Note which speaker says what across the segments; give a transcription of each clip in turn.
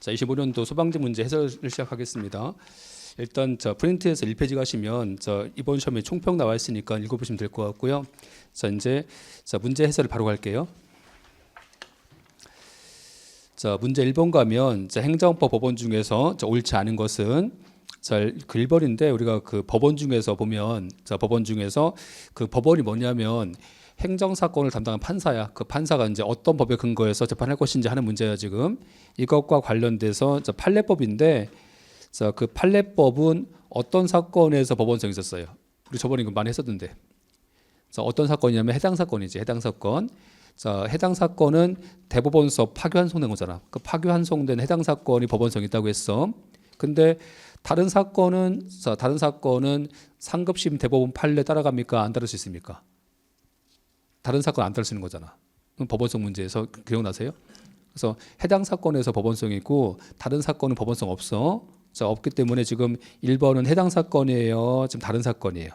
Speaker 1: 자, 25년도 소방제 문제 해설을 시작하겠습니다. 일단 프린트에서 1페이지 가시면 이번 시험에 총평 나와 있으니까 읽어보시면 될 것 같고요. 자, 이제 문제 해설을 바로 갈게요. 자, 문제 1번 가면 행정법 법원 중에서 옳지 않은 것은 그 1번인데 우리가 그 법원 중에서 보면 법원 중에서 그 법원이 뭐냐면 행정사건을 담당한 판사야. 그 판사가 이제 어떤 법에 근거해서 재판할 것인지 하는 문제야 지금. 이것과 관련돼서 판례법인데 그 판례법은 어떤 사건에서 법원성이 있었어요. 우리 저번에 이거 많이 했었는데. 어떤 사건이냐면 해당 사건이지. 해당 사건. 해당 사건은 대법원서 파기환송된 거잖아. 그 파기환송된 해당 사건이 법원성이 있다고 했어. 근데 다른 사건은 상급심 대법원 판례 따라갑니까? 안 따를 수 있습니까? 다른 사건 안 따를 수 있는 거잖아. 그럼 법원성 문제에서 기억나세요? 그래서 해당 사건에서 법원성이 있고 다른 사건은 법원성 없어. 없기 때문에 지금 1번은 해당 사건이에요. 지금 다른 사건이에요.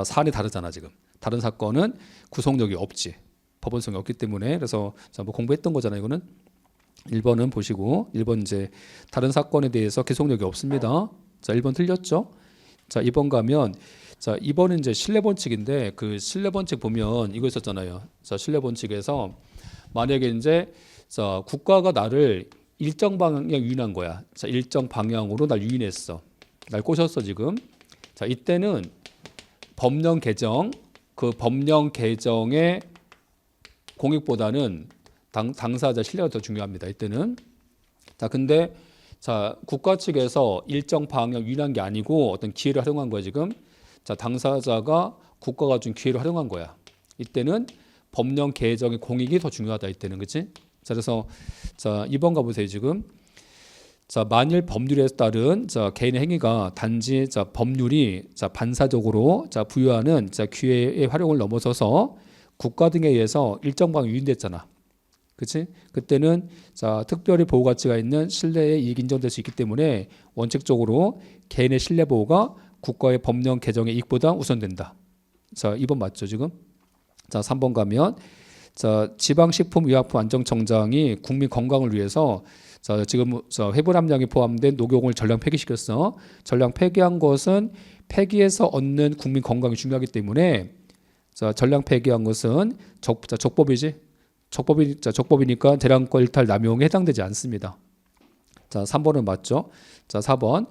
Speaker 1: 사안이 다르잖아 지금. 다른 사건은 구속력이 없지. 법원성이 없기 때문에. 그래서 뭐 공부했던 거잖아 이거는. 1번은 보시고 1번 이제 다른 사건에 대해서 계속력이 없습니다. 1번 틀렸죠? 2번 가면 2번은 이제 신뢰본칙인데 그 신뢰본칙 보면 이거 있었잖아요. 신뢰본칙에서 만약에 이제 국가가 나를 일정 방향 유인한 거야. 일정 방향으로 날 유인했어. 날 꼬셨어 지금. 이때는 법령 개정, 그 법령 개정의 공익보다는 당사자 신뢰가 더 중요합니다. 이때는. 근데 국가 측에서 일정 방향 유인한 게 아니고 어떤 기회를 활용한 거야 지금. 당사자가 국가가 준 기회를 활용한 거야. 이때는 법령 개정의 공익이 더 중요하다. 이때는 그렇지? 그래서 2번 가보세요 지금. 만일 법률에 따른 개인의 행위가 단지 법률이 반사적으로 부여하는 기회의 활용을 넘어서서 국가 등에 의해서 일정 방향 유인됐잖아. 그렇지? 그때는 특별히 보호 가치가 있는 신뢰의 이익이 인정될 수 있기 때문에 원칙적으로 개인의 신뢰 보호가 국가의 법령 개정의 이익보다 우선된다. 2번 맞죠 지금? 3번 가면 지방식품의약품안전청장이 국민 건강을 위해서 지금 해부 함량이 포함된 녹용을 전량 폐기시켰어. 전량 폐기한 것은 폐기해서 얻는 국민 건강이 중요하기 때문에 전량 폐기한 것은 적법이지. 적법이니까 재량권 일탈 남용에 해당되지 않습니다. 3번은 맞죠? 4번.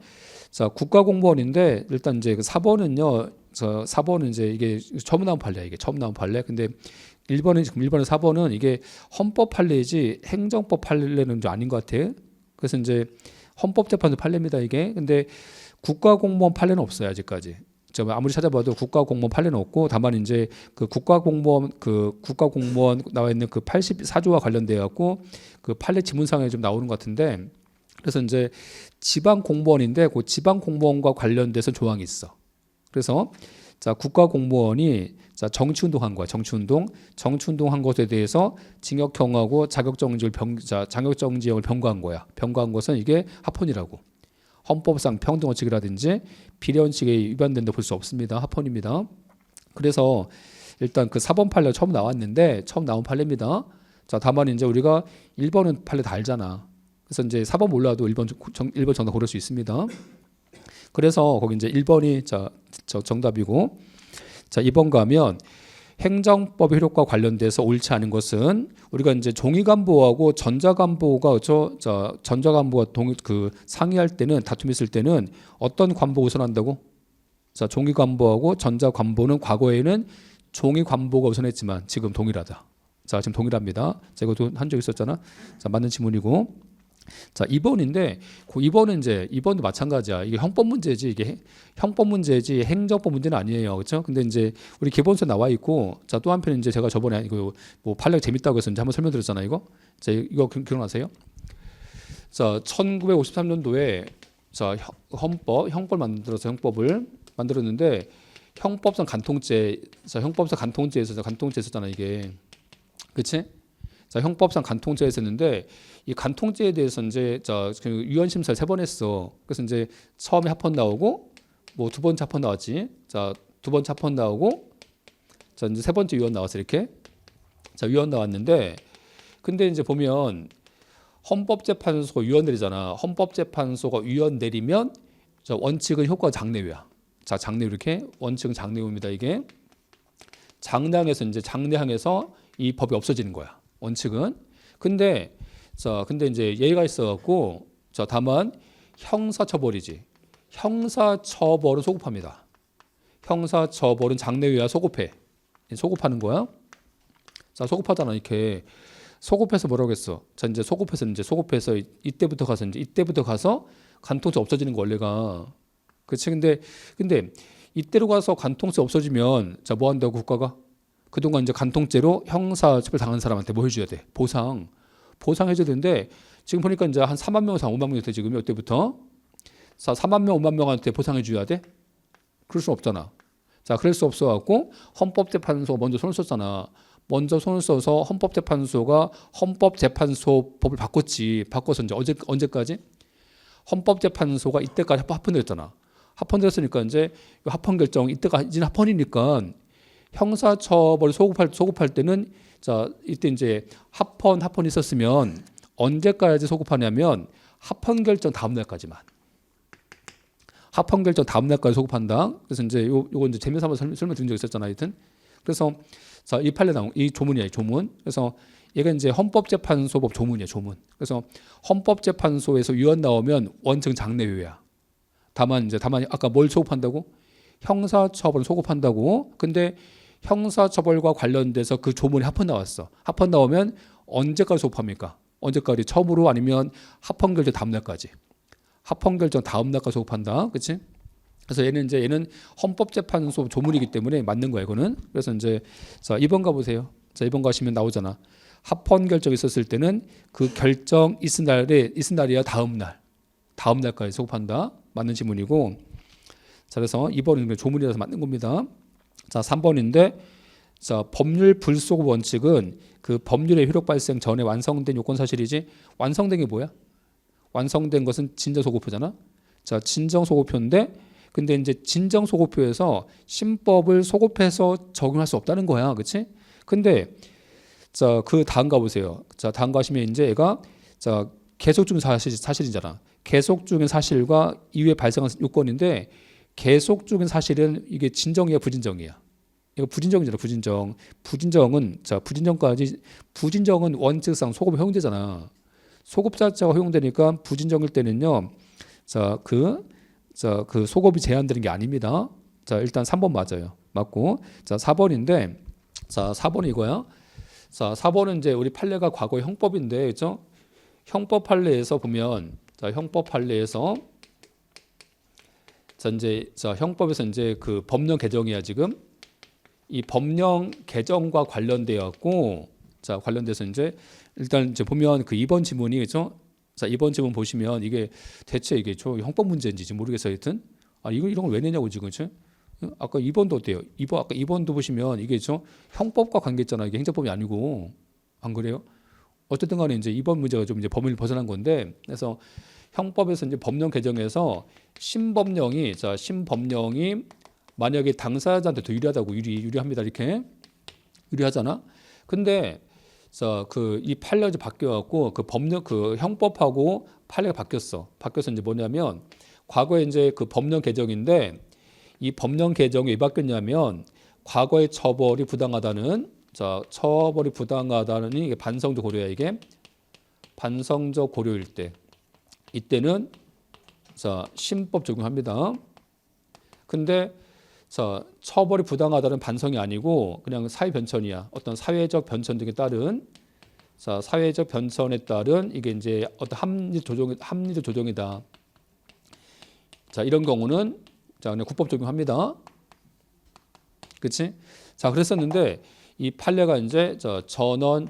Speaker 1: 국가공무원인데 일단 이제 4번은요. 4번은 이제 이게 처음 나온 판례야. 이게 처음 나온 판례. 근데 1번은 4번은 이게 헌법 판례이지 행정법 판례는 좀 아닌 것 같아. 그래서 이제 헌법재판소 판례입니다. 이게. 근데 국가공무원 판례는 없어요. 아직까지. 아무리 찾아봐도 국가공무원 판례는 없고 다만 이제 그 국가공무원 나와 있는 그 84조와 관련돼 갖고 그 판례 지문상에 좀 나오는 것 같은데 그래서 이제 지방공무원인데 그 지방공무원과 관련돼서 조항이 있어. 그래서 국가공무원이 정치운동한 거야. 정치운동한 것에 대해서 징역형하고 자격정지형을 병가한 거야. 병가한 것은 이게 합헌이라고. 헌법상 평등원칙이라든지 비례원칙에 위반된다 볼 수 없습니다. 합헌입니다. 그래서 일단 그 4번 판례 처음 나왔는데 처음 나온 판례입니다. 다만 이제 우리가 1번은 판례 다 알잖아. 그래서 이제 4번 몰라도 1번 정답 고를 수 있습니다. 그래서 거기 이제 1번이 정답이고 2번 가면 행정법의 효력과 관련돼서 옳지 않은 것은 우리가 이제 종이간보하고 전자간보가 전자간보가 그 상의할 때는 다툼이 있을 때는 어떤 간보 우선한다고? 종이간보하고 전자간보는 과거에는 종이간보가 우선했지만 지금 동일하다. 지금 동일합니다. 이것도 한 적 있었잖아. 맞는 지문이고. 2번인데 그 2번도 마찬가지야. 이게 형법 문제지. 이게 형법 문제지 행정법 문제는 아니에요. 그렇죠? 근데 이제 우리 기본서에 나와 있고 또 한편 이제 제가 저번에 이거 뭐 판례가 재밌다고 해서 이제 한번 설명드렸잖아요. 이거 기억나세요? 1953년도에 형법을 만들었는데 형법상 간통죄에서 있었잖아 이게. 그렇지? 형법상 간통죄에 있었는데 이 간통죄에 대해서 이제 위헌 심사를 3번 했어. 그래서 이제 처음에 합헌 나오고 뭐 두 번째 합헌 나왔지. 두 번째 합헌 나오고 이제 세 번째 위헌 나왔어 이렇게. 위헌 나왔는데 근데 이제 보면 헌법재판소가 위원 내리잖아. 헌법재판소가 위원 내리면 자, 원칙은 효과 장내외야. 자, 장내외 이렇게 원칙은 장내외입니다. 이게 장내항에서 이제 장내항에서 이 법이 없어지는 거야. 원칙은. 근데 이제 예의가 있어갖고 자, 다만 형사처벌이지. 형사처벌은 소급합니다. 형사처벌은 장내외야 소급해. 소급하는 거야. 자, 소급하잖아 이렇게. 소급해서 뭐라고 했어? 자, 이제 소급해서 이때부터 가서 간통죄 없어지는 거 원래가. 그렇지? 근데 이때로 가서 간통죄 없어지면 자, 뭐 한다고 국가가? 그동안 이제 간통죄로 형사처벌 당한 사람한테 뭐 해줘야 돼? 보상해줘야 되는데 지금 보니까 이제 한 4만 명에서 5만 명이 돼 지금 이때부터. 자, 4만 명, 5만 명한테 보상해줘야 돼? 그럴 수 없잖아. 자, 그럴 수 없어갖고 헌법재판소가 먼저 손을 썼잖아. 먼저 손을 써서 헌법재판소가 헌법재판소법을 바꿨지. 바꿔서 이제 언제까지? 헌법재판소가 이때까지 합헌됐잖아. 합헌됐으니까 이제 합헌 결정 이때까지는 합헌이니까 형사처벌 소급할 때는 자, 이때 이제 합헌이 있었으면 언제까지 소급하냐면 합헌 결정 다음 날까지만. 합헌 결정 다음 날까지 소급한다. 그래서 이제 요거 이제 재미삼아 설명드린 적 있었잖아. 하여튼. 그래서 자, 이 판례 나온 이 조문이야, 조문. 그래서 얘가 이제 헌법재판소법 조문이야, 조문. 그래서 헌법재판소에서 위원 나오면 원칙 장내외야. 다만 아까 뭘 소급한다고? 형사처벌을 소급한다고. 근데 형사처벌과 관련돼서 그 조문이 합헌 나왔어. 합헌 나오면 언제까지 소급합니까? 언제까지? 처음으로 아니면 합헌 결정 다음 날까지. 합헌 결정 다음 날까지 소급한다. 그렇지? 그래서 얘는 헌법재판소 조문이기 때문에 맞는 거야, 이거는. 그래서 이제 자, 2번 가보세요. 자, 2번 가시면 나오잖아. 합헌 결정이 있었을 때는 그 결정 있은 날이야 다음 날까지 소급한다. 맞는 지문이고. 자, 그래서 2번은 조문이라서 맞는 겁니다. 자, 3번인데 자, 법률 불소급 원칙은 그 법률의 효력 발생 전에 완성된 요건 사실이지. 완성된 게 뭐야? 완성된 것은 진정소급표잖아. 자, 진정소급표인데 근데 이제 진정소급표에서 신법을 소급해서 적용할 수 없다는 거야. 그렇지? 근데 자, 그 다음 가보세요. 자, 다음 가시면 이제 얘가 자, 계속 중인 사실이잖아. 계속 중인 사실과 이후에 발생한 요건인데 계속 중인 사실은 이게 진정이야, 부진정이야. 이거 부진정이잖아, 부진정. 부진정은 원칙상 소급 허용되잖아. 소급 자체가 허용되니까 부진정일 때는요. 자, 그 소급이 제한되는 게 아닙니다. 자, 일단 3번 맞아요. 맞고. 자, 4번인데 자, 4번이 이거야. 자, 4번은 이제 우리 판례가 과거의 형법인데, 그렇죠? 형법 판례에서 보면 자, 형법 판례에서 자, 형법에서 이제 그 법령 개정이야, 지금. 이 법령 개정과 관련되어 갖고 자, 관련돼서 이제 일단 이제 보면 그 2번 지문이 그렇죠? 자, 2번 지문 보시면 이게 대체 이게 저 형법 문제인지 모르겠어요. 하여튼 이런 걸 왜 내냐고 지금. 그렇죠? 아까 2번도 어때요? 아까 2번도 보시면 이게 저 형법과 관계있잖아. 이게 행정법이 아니고. 안 그래요? 어쨌든 간에 이제 2번 문제가 좀 이제 범위를 벗어난 건데, 그래서 형법에서 이제 법령 개정에서 신법령이 만약에 당사자한테 더 유리하다고 유리합니다. 이렇게 유리하잖아. 근데 자, 이 판례가 이제 바뀌어갖고 그 법령 그 형법하고 판례가 바뀌었어. 바뀌어서 이제 뭐냐면 과거에 이제 그 법령 개정인데 이 법령 개정이 왜 바뀌었냐면 과거의 처벌이 부당하다는 이게 반성적 고려야. 이게 반성적 고려일 때 이때는 자, 신법 적용합니다. 근데 자, 처벌이 부당하다는 반성이 아니고 그냥 사회 변천이야. 어떤 사회적 변천 등에 따른 자, 사회적 변천에 따른 이게 이제 어떤 합리적 조정이다. 자, 이런 경우는 자, 그냥 국법 적용합니다. 그렇지? 자, 그랬었는데 이 판례가 이제 전원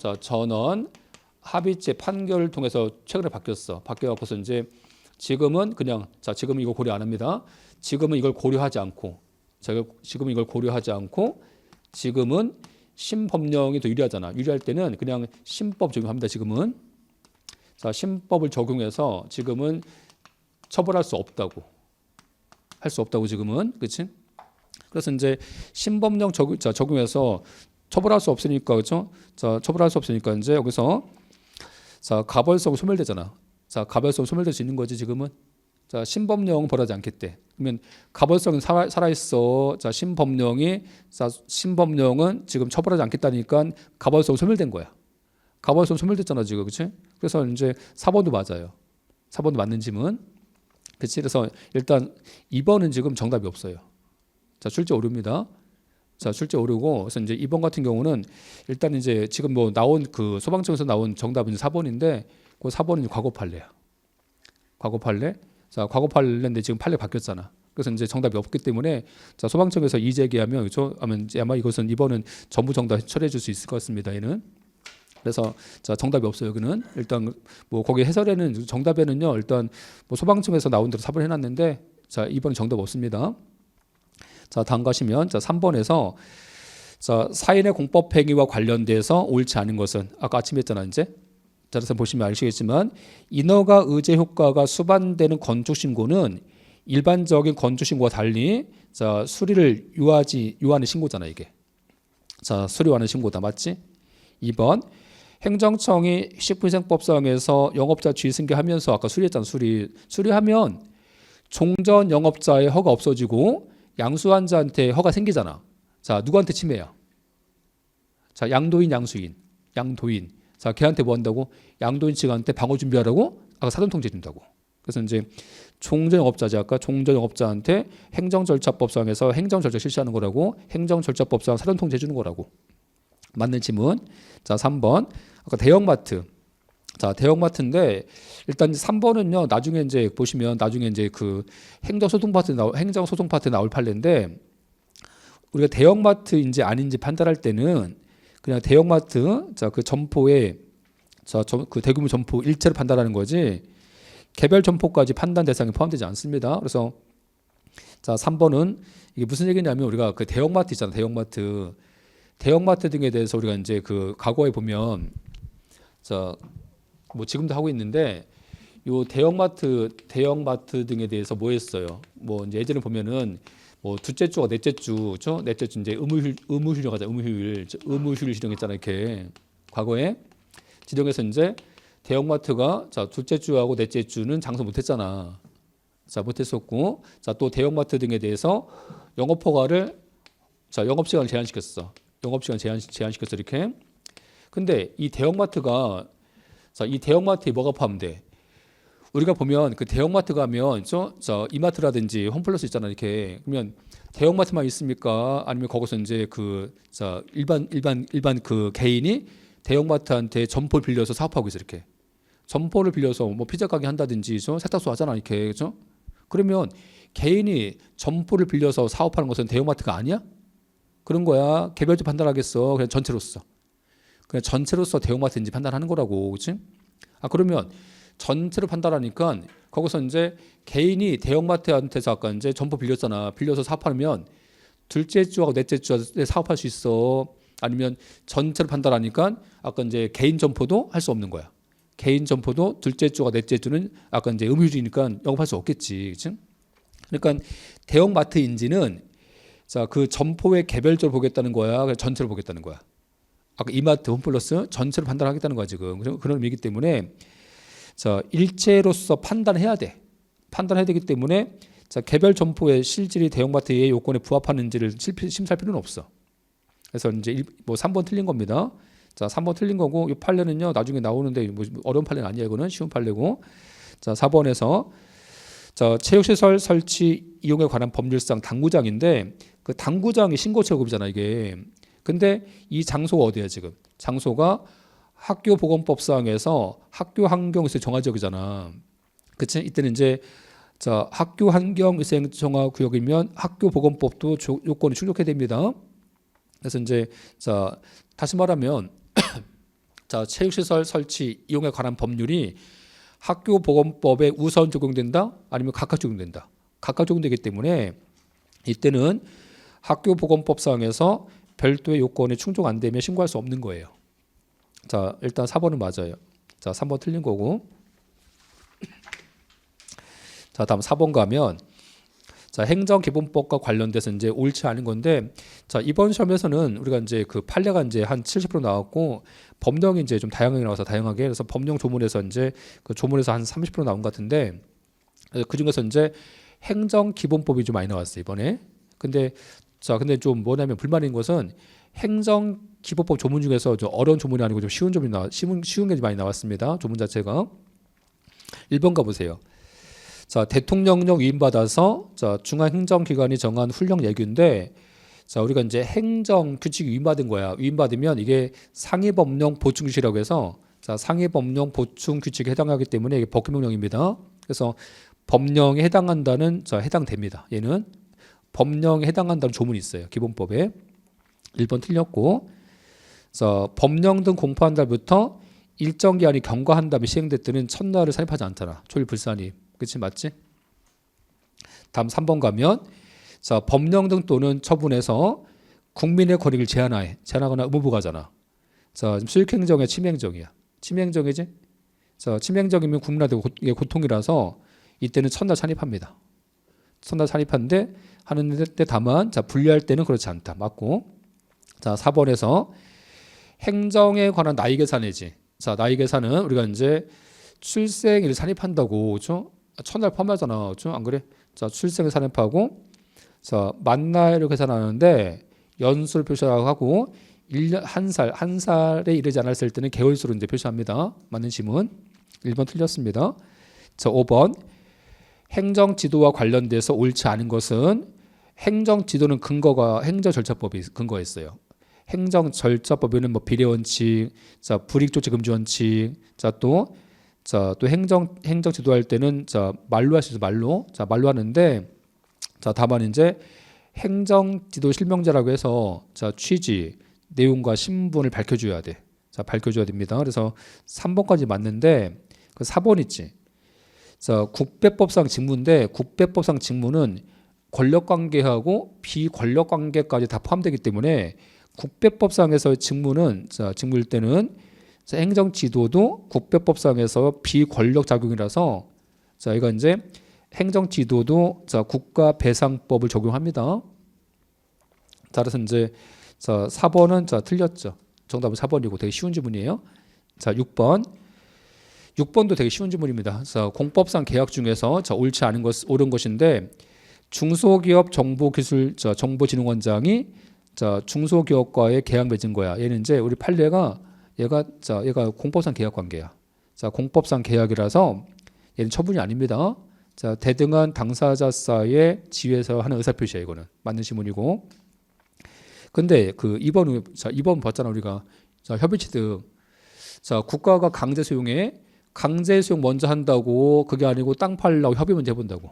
Speaker 1: 합의체 판결을 통해서 최근에 바뀌었어. 바뀌어갖고서 이제 지금은 그냥 지금은 이거 고려 안 합니다. 지금은 이걸 고려하지 않고 지금은 신법령이 더 유리하잖아. 유리할 때는 그냥 신법 적용합니다. 지금은 자, 신법을 적용해서 지금은 처벌할 수 없다고. 할 수 없다고 지금은. 그렇지? 그래서 이제 신법령 적용해서 처벌할 수 없으니까 그렇죠? 자, 처벌할 수 없으니까 이제 여기서 자, 가벌성 소멸되잖아. 자, 가벌성 소멸될 수 있는 거지 지금은. 자, 신법령 벌하지 않겠대. 그러면 가벌성은 살아있어. 자, 신법령은 지금 처벌하지 않겠다니까 가벌성 소멸된 거야. 가벌성 소멸됐잖아 지금, 그렇지? 그래서 이제 4번도 맞아요. 4번도 맞는 짐은, 그렇지? 그래서 일단 2번은 지금 정답이 없어요. 자, 출제 오류입니다. 자, 출제 오류고, 그래서 이제 2번 같은 경우는 일단 이제 지금 뭐 나온 그 소방청에서 나온 정답은 4번인데, 그 4번은 과거 판례야. 과거 판례. 자, 과거 판례인데 지금 판례 바뀌었잖아. 그래서 이제 정답이 없기 때문에, 자, 소방청에서 이의제기하면, 그렇죠? 아마 이것은 이번은 전부 정답 처리해 줄 수 있을 것 같습니다. 얘는. 그래서 자, 정답이 없어요. 여기는 일단 뭐 거기 해설에는 정답에는요, 일단 뭐 소방청에서 나온 대로 삽을 해놨는데, 자, 이번은 정답 없습니다. 자, 다음 가시면, 자, 3번에서 자, 사인의 공법 행위와 관련돼서 옳지 않은 것은, 아까 아침에 했잖아 이제. 자, 그래서 보시면 아시겠지만 인허가 의제 효과가 수반되는 건축 신고는 일반적인 건축 신고와 달리, 자, 수리를 유하는 신고잖아 이게. 자, 수리하는 신고다, 맞지? 2번, 행정청이 식품위생법상에서 영업자 주의 승계하면서, 아까 수리했잖아. 수리하면 종전 영업자의 허가 없어지고 양수환자한테 허가 생기잖아. 자, 누구한테 침해야? 자, 양도인, 양수인. 자, 걔한테 뭐 한다고? 양도인 측한테 방어 준비하라고? 아까 사전통제 준다고. 그래서 이제 종전 영업자지, 아까 종전 영업자한테 행정절차법상에서 행정절차 실시하는 거라고, 행정절차법상 사전통제 주는 거라고. 맞는 질문. 자, 3번. 아까 대형마트. 자, 대형마트인데 일단 3번은요. 나중에 이제 보시면 나중에 이제 그 행정소송 파트 나올 판례인데, 우리가 대형마트인지 아닌지 판단할 때는 그냥 대형마트, 자, 그 점포에, 자, 그 대규모 점포 일체를 판단하는 거지 개별 점포까지 판단 대상에 포함되지 않습니다. 그래서 자, 3번은 이게 무슨 얘기냐면, 우리가 그 대형마트 있잖아. 대형마트 등에 대해서 우리가 이제 그 과거에 보면, 자, 뭐 지금도 하고 있는데, 요 대형마트 등에 대해서 뭐 했어요? 뭐 이제 예전에 보면은 뭐 둘째 주가 넷째 주, 그렇죠? 넷째 주 이제 의무휴일 하자. 의무휴일 지정했잖아요. 이렇게 과거에 지정해서 이제 대형마트가, 자, 둘째 주하고 넷째 주는 장사 못했잖아. 자, 못했었고, 자, 또 대형마트 등에 대해서 영업 허가를, 자, 영업시간을 제한시켰어. 이렇게. 근데 이 대형마트가, 자, 이 대형마트에 뭐가 포함돼? 우리가 보면 그 대형마트 가면 저 이마트라든지 홈플러스 있잖아 이렇게. 그러면 대형마트만 있습니까? 아니면 거기서 이제 그, 자, 일반 그 개인이 대형마트한테 점포를 빌려서 사업하고 있어 이렇게. 점포를 빌려서 뭐 피자 가게 한다든지 세탁소 하잖아 이렇게, 그렇죠? 그러면 개인이 점포를 빌려서 사업하는 것은 대형마트가 아니야? 그런 거야. 개별적 판단하겠어. 그냥 전체로서 대형마트인지 판단하는 거라고, 그렇지? 아, 그러면 전체로 판단하니까 거기서 이제 개인이 대형마트한테서 아까 이제 점포 빌렸잖아. 빌려서 사업하면 둘째 주하고 넷째 주에 사업할 수 있어. 아니면 전체로 판단하니까 아까 이제 개인 점포도 할 수 없는 거야. 개인 점포도 둘째 주와 넷째 주는 아까 이제 의무주의니까 영업할 수 없겠지, 그렇지? 그러니까 대형마트인지는, 자, 그 점포의 개별적으로 보겠다는 거야, 전체로 보겠다는 거야. 아까 이마트, 홈플러스 전체로 판단하겠다는 거야 지금. 그런 의미이기 때문에, 자, 일체로서 판단해야 되기 때문에, 자, 개별 점포의 실질이 대형마트의 요건에 부합하는지를 심사할 필요는 없어. 그래서 이제 뭐 3번 틀린 겁니다. 자, 3번 틀린 거고, 이 판례는요 나중에 나오는데 뭐 어려운 판례는 아니야. 이거는 쉬운 판례고. 자, 4번에서 자, 체육시설 설치 이용에 관한 법률상 당구장인데, 그 당구장이 신고체급이잖아 이게. 근데 이 장소가 어디야 지금? 장소가 학교보건법상에서 학교 환경위생 정화지역이잖아. 그치? 이때는 이제, 자, 학교 환경위생 정화구역이면 학교보건법도 요건이 충족해야 됩니다. 그래서 이제, 자, 다시 말하면 자, 체육시설 설치 이용에 관한 법률이 학교보건법에 우선 적용된다? 아니면 각각 적용된다? 각각 적용되기 때문에 이때는 학교보건법상에서 별도의 요건이 충족 안 되면 신고할 수 없는 거예요. 자, 일단 4번은 맞아요. 자, 3번 틀린 거고. 자, 다음 4번 가면, 자, 행정기본법과 관련돼서 이제 옳지 않은 건데, 자, 이번 시험에서는 우리가 이제 그 판례가 이제 한 70% 나왔고, 법령이 이제 좀 다양하게 나와서 다양하게, 그래서 법령 조문에서 이제 그 조문에서 한 30% 나온 것 같은데, 그 중에서 이제 행정기본법이 좀 많이 나왔어요, 이번에. 근데, 자, 근데 좀 뭐냐면 불만인 것은 행정기본법 조문 중에서 좀 어려운 조문이 아니고 좀 쉬운 조문이 쉬운 게 많이 나왔습니다. 조문 자체가. 1번 가보세요. 자, 대통령령 위임받아서 자, 중앙행정기관이 정한 훈령 예규인데, 자, 우리가 이제 행정 규칙이 위임받은 거야. 위임받으면 이게 상위법령 보충규칙이라고 해서, 자, 상위법령 보충규칙에 해당하기 때문에 이게 법규명령입니다. 그래서 법령에 해당한다는, 자, 해당됩니다. 얘는 법령에 해당한다는 조문이 있어요. 기본법에. 1번 틀렸고, 자, 법령 등 공포한 달부터 일정 기한이 경과한 다음에 시행됐더는 첫날을 산입하지 않더라. 초일 불산입. 그치, 맞지? 다음 3번 가면, 자, 법령 등 또는 처분에서 국민의 권익을 제한하거나 의무부과잖아. 자, 지금 수익행정의 침해행정이야. 침해행정이지? 자, 침해행정이면 국민한테 고통이라서 이때는 첫날 산입합니다. 첫날 산입하는데 하는데 다만, 자, 분리할 때는 그렇지 않다. 맞고. 자, 4번에서 행정에 관한 나이 계산이지. 자, 나이 계산은 우리가 이제 출생일 산입한다고, 그렇죠? 첫날 포함하잖아, 그렇죠? 안 그래? 자, 출생을 산입하고, 자, 만나이를 계산하는데 연수를 표시하고 1년 한 살에 이르지 않았을 때는 개월수로 이제 표시합니다. 맞는 지문. 1번 틀렸습니다. 자, 5번 행정 지도와 관련돼서 옳지 않은 것은 행정 지도는 근거가 행정 절차법이 근거했어요. 행정 절차법에는 뭐 비례 원칙, 자, 불이익 조치 금지 원칙, 자, 또 행정 지도할 때는 자, 말로 할 수 있어. 말로. 자, 말로 하는데, 자, 다만 이제 행정 지도 실명제라고 해서, 자, 취지, 내용과 신분을 밝혀줘야 돼. 자, 밝혀줘야 됩니다. 그래서 3번까지 맞는데 그 4번 있지. 자, 국배법상 직무인데 국배법상 직무는 권력관계하고 비권력관계까지 다 포함되기 때문에 국배법상에서의 직무는, 자, 직무일 때는, 자, 행정지도도 국배법상에서 비권력 작용이라서, 자, 이거 이제 행정지도도, 자, 국가배상법을 적용합니다. 자, 그래서 이제, 자, 4번은, 자, 틀렸죠. 정답은 4번이고 되게 쉬운 지문이에요. 자, 6번도 되게 쉬운 지문입니다. 자, 공법상 계약 중에서, 자, 옳지 않은 옳은 것인데, 중소기업 정보기술, 자, 정보진흥원장이, 자, 중소기업과의 계약 맺은 거야. 얘는 이제 우리 판례가 얘가 공법상 계약 관계야. 자, 공법상 계약이라서 얘는 처분이 아닙니다. 자, 대등한 당사자 사이의 지위에서 하는 의사표시야. 이거는 맞는 지문이고. 근데 그 2번 봤잖아 우리가. 자, 협의취득. 자, 국가가 강제 수용 먼저 한다고 그게 아니고 땅 팔려고 협의 먼저 해본다고.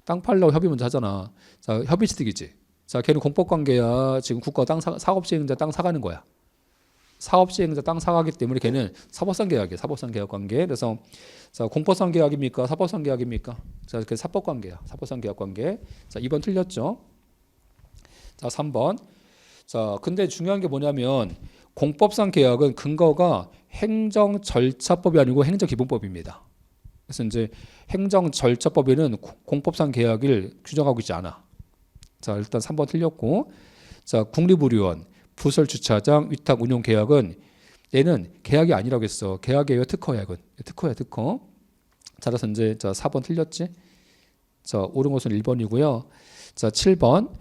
Speaker 1: 땅 팔려고 협의 먼저 하잖아. 자, 협의취득이지. 자, 걔는 공법관계야. 지금 국가 사업시행자 땅 사가는 거야. 사업시행자 땅 사가기 때문에 걔는 사법상 계약이야. 사법상 계약 관계. 그래서, 자, 공법상 계약입니까? 사법상 계약입니까? 자, 그 사법관계야. 사법상 계약 관계. 자, 2번 틀렸죠. 자, 3번. 자, 근데 중요한 게 뭐냐면 공법상 계약은 근거가 행정절차법이 아니고 행정기본법입니다. 그래서 이제 행정절차법에는 공법상 계약을 규정하고 있지 않아. 자, 일단 3번 틀렸고, 자, 국립의료원, 부설주차장, 위탁운용계약은 얘는 계약이 아니라고 했어. 계약이에요, 특허야, 이건. 특허야, 특허. 자, 그래서 이제, 자, 4번 틀렸지? 자, 옳은 것은 1번이고요. 자, 7번.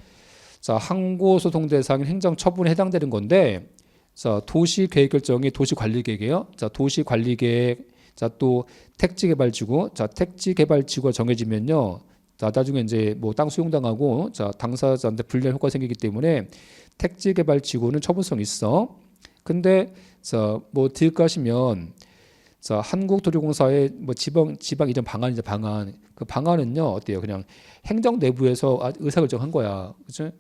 Speaker 1: 자, 항고소송 대상인 행정처분에 해당되는 건데, 자, 도시계획결정이 도시관리계획이에요. 자, 도시관리계획, 자, 또 택지개발지구, 자, 택지개발지구가 정해지면요. 자, 나중에 이제 뭐 땅 수용당하고, 자, 당사자한테 불리한 효과가 생기기 때문에 택지개발지구는 처분성 있어. 근데, 자, 뭐 들가시면, 자, 한국도로공사의 뭐 지방 이전 방안이죠, 방안. 그 방안은요, 어때요? 그냥 행정 내부에서 의사결정한 거야. 그죠?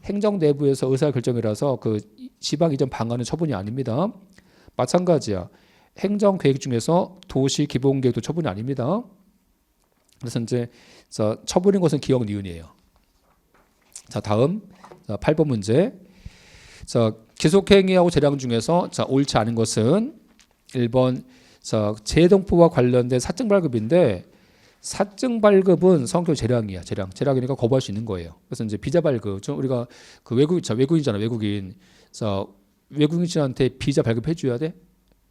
Speaker 1: 행정 내부에서 의사결정이라서 그 지방 이전 방안은 처분이 아닙니다. 마찬가지야. 행정계획 중에서 도시기본계획도 처분이 아닙니다. 그래서 이제, 자, 처분인 것은 기억 니은이에요. 자, 다음, 자, 8번 문제. 자, 기속행위하고 재량 중에서, 자, 옳지 않은 것은 1번, 자, 재동포와 관련된 사증 발급인데, 사증 발급은 성격 재량이야. 재량이니까 거부할 수 있는 거예요. 그래서 이제 비자 발급, 우리가 그 외국인이잖아. 외국인. 그래서 외국인한테 비자 발급해 줘야 돼.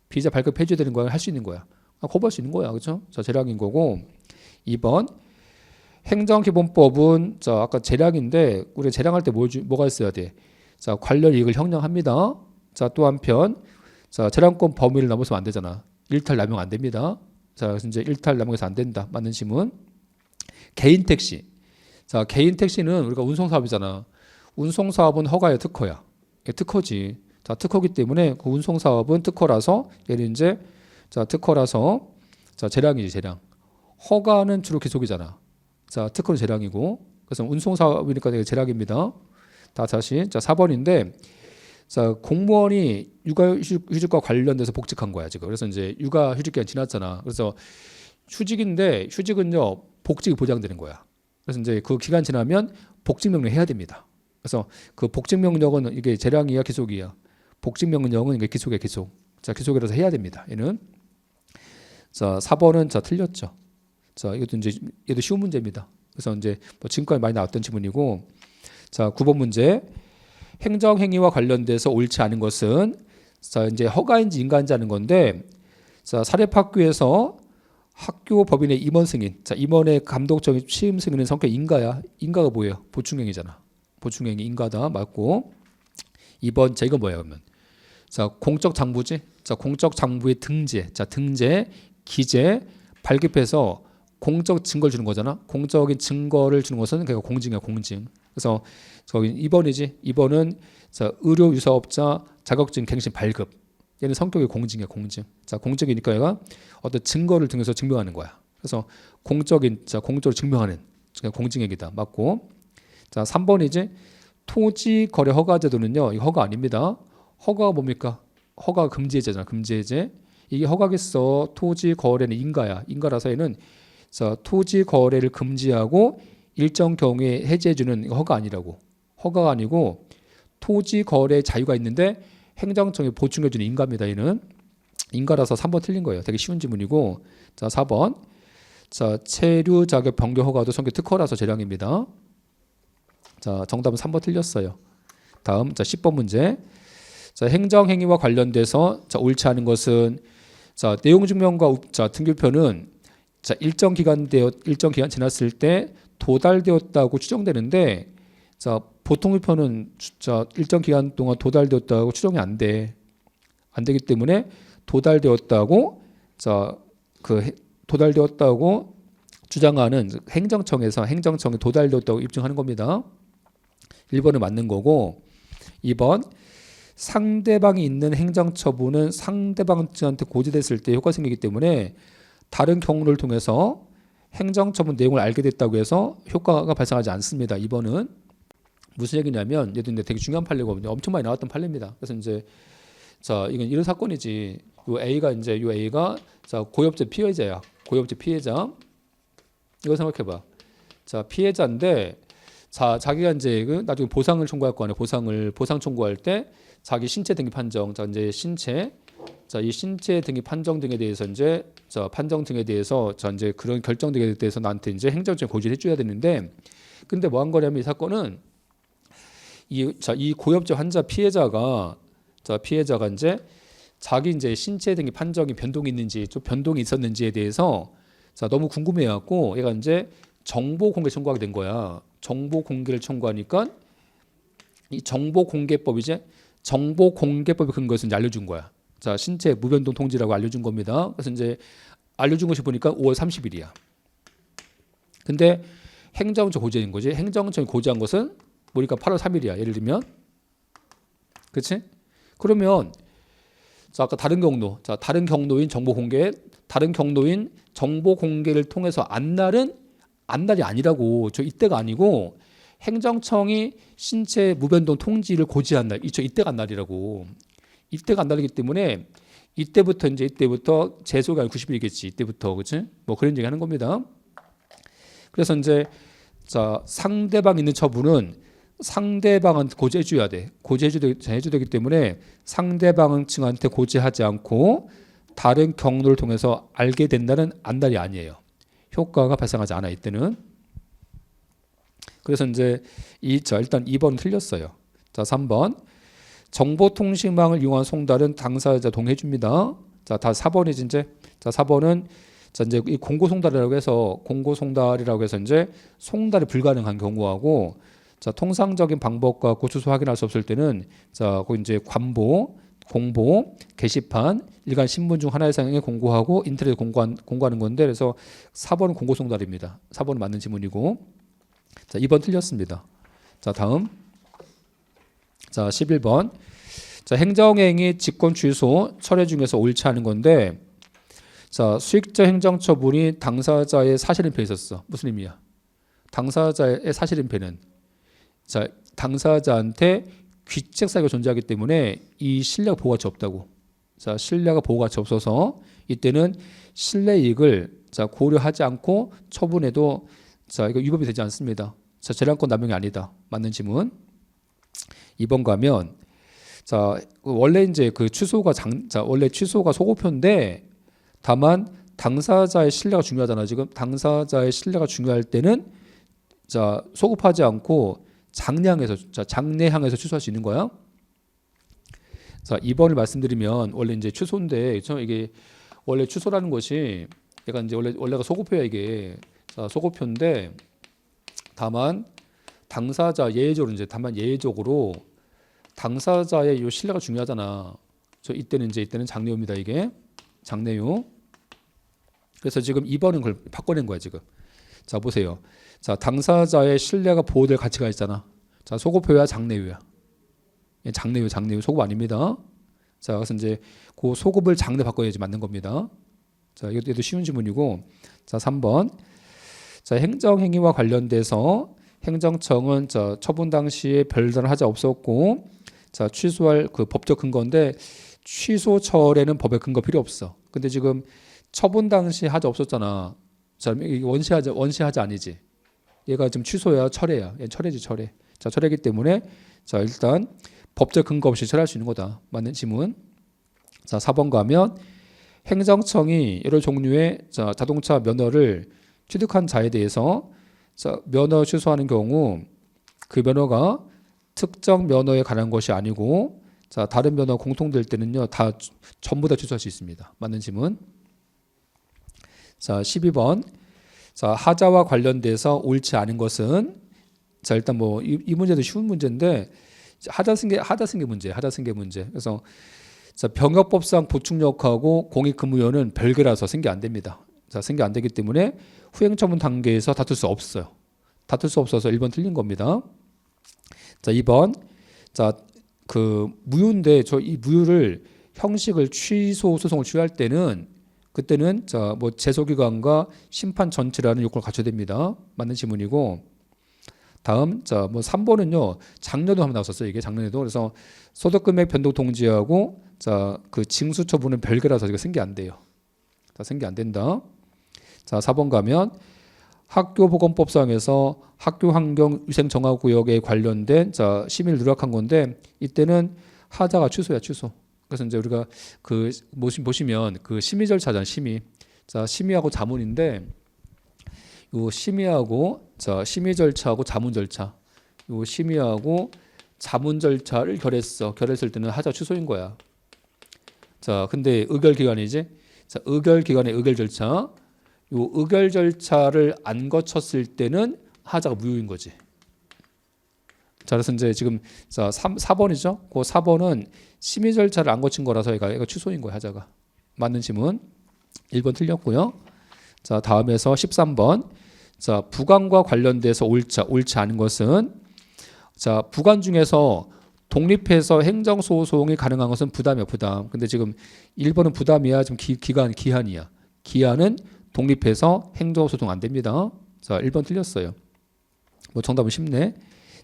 Speaker 1: 비자 발급해 줘야 되는 거야. 할 수 있는 거야. 거부할 수 있는 거야. 그렇죠? 자, 재량인 거고. 2번 행정기본법은 자 아까 재량인데 우리 재량할 때 뭐가 있어야 돼? 자, 관련 이익을 형량합니다. 자, 또 한편 자, 재량권 범위를 넘어서면 안 되잖아. 일탈 남용 안 됩니다. 자, 그래서 이제 일탈 남용해서 안 된다. 맞는 지문. 개인 택시. 자, 개인 택시는 우리가 운송사업이잖아. 운송사업은 허가야, 특허야. 특허지. 자, 특허기 때문에 그 운송사업은 특허라서 얘는 이제 자, 특허라서 자, 재량이지, 재량. 허가는 주로 기속이잖아. 자, 특허는 재량이고. 그래서 운송사업이니까 되게 재량입니다. 다시 자, 4번인데 자, 공무원이 육아휴직과 관련돼서 복직한 거야 지금. 그래서 이제 육아휴직 기간 지났잖아. 그래서 휴직인데 휴직은요 복직이 보장되는 거야. 그래서 이제 그 기간 지나면 복직 명령 해야 됩니다. 그래서 그 복직 명령은 이게 재량이야 기속이야. 복직 명령은 이게 기속이야 기속. 자, 기속이라서 해야 됩니다. 얘는 자 4번은 자 틀렸죠. 자, 이것도 이제 얘도 쉬운 문제입니다. 그래서 이제 뭐 지금까지 많이 나왔던 지문이고. 자, 9번 문제. 행정행위와 관련돼서 옳지 않은 것은 자 이제 허가인지 인가인지 하는 건데 자 사립학교에서 학교 법인의 임원 승인 자 임원의 감독적인 취임 승인은 성격 인가야. 인가가 뭐예요? 보충행위잖아. 보충행위 인가다. 맞고. 2번 자 이거 뭐예요 그러면? 자 공적 장부지. 자 공적 장부의 등재 자 등재 기재 발급해서 공적 증거를 주는 거잖아. 공적인 증거를 주는 것은 그러니까 공증이야 공증. 그래서 저기 2번이지. 2번은 자 의료 유사업자 자격증 갱신 발급. 얘는 성격이 공증이야 공증. 자 공적이니까 얘가 어떤 증거를 통해서 증명하는 거야. 그래서 공적인 자 공적으로 증명하는 공증행위다. 맞고. 자 3번이지. 토지 거래 허가 제도는요. 이거 허가 아닙니다. 허가가 뭡니까? 허가 금지해제잖아. 금지해제. 이게 허가겠어. 토지 거래는 인가야. 인가라서 얘는 자 토지 거래를 금지하고 일정 경우에 해제해주는 허가 아니라고. 허가가 아니고 토지 거래 자유가 있는데 행정청이 보충해주는 인가입니다. 얘는 인가라서 3번 틀린 거예요. 되게 쉬운 지문이고. 자 4번 자 체류 자격 변경 허가도 성격 특허라서 재량입니다. 자 정답은 3번 틀렸어요. 다음 자 10번 문제. 자 행정행위와 관련돼서 자 옳지 않은 것은 자 내용 증명과 자 등기표는 자 일정 기간 지났을 때 도달되었다고 추정되는데 자 보통 우표는 자 일정 기간 동안 도달되었다고 추정이 안 되기 때문에 도달되었다고 자 그 도달되었다고 주장하는 행정청이 도달되었다고 입증하는 겁니다. 1번은 맞는 거고. 2번 상대방이 있는 행정처분은 상대방한테 고지됐을 때 효과 생기기 때문에 다른 경로를 통해서 행정처분 내용을 알게 됐다고 해서 효과가 발생하지 않습니다. 2번은 무슨 얘기냐면 얘도 이제 되게 중요한 판례거든요. 엄청 많이 나왔던 판례입니다. 그래서 이제 자 이건 이런 사건이지. 요 A가 자 고엽제 피해자야. 고엽제 피해자. 이거 생각해봐. 자 피해자인데 자 자기가 이제 나중에 보상을 청구할 거 아니야. 보상 청구할 때 자기 신체 등기 판정. 자 이제 자 이 신체 등기 판정 등에 대해서 이제 자 판정 등에 대해서 자 이제 그런 결정 등에 대해서 나한테 이제 행정처에 고지를 해줘야 되는데 근데 뭐 한 거냐면 이 사건은 이 고엽제 환자 피해자가 이제 자기 이제 신체 등기 판정이 변동이 있는지 좀 변동이 있었는지에 대해서 자 너무 궁금해갖고 얘가 이제 정보 공개 청구하게 된 거야. 정보 공개를 청구하니까 이 정보 공개법이 근거에서 이제 알려준 거야. 자 신체 무변동 통지라고 알려준 겁니다. 그래서 이제 알려준 것이 보니까 5월 30일이야. 근데 행정처 고지인 거지. 행정청이 고지한 것은 보니까 8월 3일이야. 예를 들면, 그렇지? 그러면 자 아까 다른 경로인 정보 공개를 통해서 안날이 아니라고. 저 이때가 아니고 행정청이 신체 무변동 통지를 고지한 날, 이때가 안날이라고. 이때가 안날이기 때문에 이때부터 제소가 90일이겠지. 이때부터 그렇지? 뭐 그런 얘기 하는 겁니다. 그래서 이제 자 상대방 있는 처분은 상대방한테 고지해줘야 돼. 고지해줘야 되기 때문에 상대방 층한테 고지하지 않고 다른 경로를 통해서 알게 된다는 안달이 아니에요. 효과가 발생하지 않아 이때는. 그래서 이제 일단 2번 틀렸어요. 자, 3번. 정보통신망을 이용한 송달은 당사자 동의해 줍니다. 자, 다 4번이지 이제. 자, 4번은 자, 이제 이 공고송달이라고 해서 이제 송달이 불가능한 경우하고, 자, 통상적인 방법과 주소 확인할 수 없을 때는 자, 그 이제 관보, 공보, 게시판, 일간 신문 중 하나 이상에 공고하고 인터넷에 공고하는 건데, 그래서 4번은 공고송달입니다. 4번은 맞는 지문이고. 자, 2번 틀렸습니다. 자, 다음. 자, 11번. 자, 행정행위 직권 취소 철회 중에서 옳지 않은 건데, 자, 수익적 행정처분이 당사자의 사실인패에 있었어. 무슨 의미야? 당사자의 사실인패는 자, 당사자한테 귀책 사유가 존재하기 때문에 이 신뢰가 보호가치 없다고. 자, 신뢰가 보호가치 없어서 이때는 신뢰 이익을 자, 고려하지 않고 처분해도 자, 이거 위법이 되지 않습니다. 자, 재량권 남용이 아니다. 맞는 지문. 2번 가면 자, 원래 이제 그 취소가 원래 취소가 소고표인데, 다만 당사자의 신뢰가 중요하잖아. 지금 당사자의 신뢰가 중요할 때는 자, 소급하지 않고 장내항에서 취소할 수 있는 거야. 자, 2번을 말씀드리면 원래 이제 취소인데, 이게 원래 취소라는 것이 얘가 이제 원래가 소급표야 이게. 자, 소급표인데 다만 예외적으로 당사자의 요 신뢰가 중요하잖아. 이때는 장내유입니다. 이게 장내유. 그래서 지금 2번은 그걸 바꿔낸 거야 지금. 자, 보세요. 자, 당사자의 신뢰가 보호될 가치가 있잖아. 자, 소급표야 장내유야. 장내유 소급 아닙니다. 자, 그래서 이제 그 소급을 장내 바꿔야지 맞는 겁니다. 자, 이것도 쉬운 지문이고. 자, 3번. 자, 행정행위와 관련돼서 행정청은 자, 처분 당시에 별다른 하자 없었고, 자, 취소할 그 법적 근거인데 취소 철에는 법의 근거 필요 없어. 근데 지금 처분 당시 하자 없었잖아. 자, 이게 원시하자 아니지. 얘가 지금 취소야, 철회야. 얘 철회지, 철회. 자, 철회기 때문에 자, 일단 법적 근거 없이 철회할 수 있는 거다. 맞는 지문. 자, 4번 가면 행정청이 여러 종류의 자, 자동차 면허를 취득한 자에 대해서 자, 면허 취소하는 경우 그 면허가 특정 면허에 관한 것이 아니고 자, 다른 면허 공통될 때는요, 전부 다 취소할 수 있습니다. 맞는 지문. 자, 12번. 자, 하자와 관련돼서 옳지 않은 것은 자, 일단 뭐 이 문제도 쉬운 문제인데 하자 승계 문제. 그래서 자, 병역법상 보충력하고 공익근무요는 별개라서 승계 안 됩니다. 자, 승계 안 되기 때문에 후행처분 단계에서 다툴 수 없어요. 다툴 수 없어서 1번 틀린 겁니다. 자, 2번. 자, 그 무효인데 이 무효를 형식을 취소 소송을 취할 때는 그때는 자, 뭐 제소기관과 심판 전체라는 요건을 갖춰야 됩니다. 맞는 지문이고. 다음 자, 뭐 3번은요. 작년에도 한번 나왔었어요. 이게 작년에도. 그래서 소득금액 변동 통지하고 자, 그 징수 처분은 별개라서 이거 승계 안 돼요. 자, 승계 안 된다. 자, 4번 가면 학교보건법상에서 학교환경위생정화구역에 관련된 자, 심의를 누락한 건데 이때는 하자가 취소야, 취소. 그래서 이제 우리가 그 보시면 그 심의 절차잖아요, 심의. 자, 심의하고 자문인데 요 심의하고 자, 심의 절차하고 자문 절차. 요 심의하고 자문 절차를 결했을 때는 하자 취소인 거야. 자, 근데 의결 기간이지. 자, 의결 기간의 의결 절차. 요 의결 절차를 안 거쳤을 때는 하자가 무효인 거지. 자, 그래서 이제 지금 자, 4번이죠. 그 4번은 심의 절차를 안 거친 거라서 얘가 취소인 거야, 하자가. 맞는 지문. 1번 틀렸고요. 자, 다음에서 13번. 자, 부관과 관련돼서 옳지 않은 것은 자, 부관 중에서 독립해서 행정소송이 가능한 것은 부담이야, 부담. 근데 지금 1번은 부담이야. 지금 기한이야. 기한은 독립해서 행정소송 안 됩니다. 자, 1번 틀렸어요. 뭐 정답은 쉽네.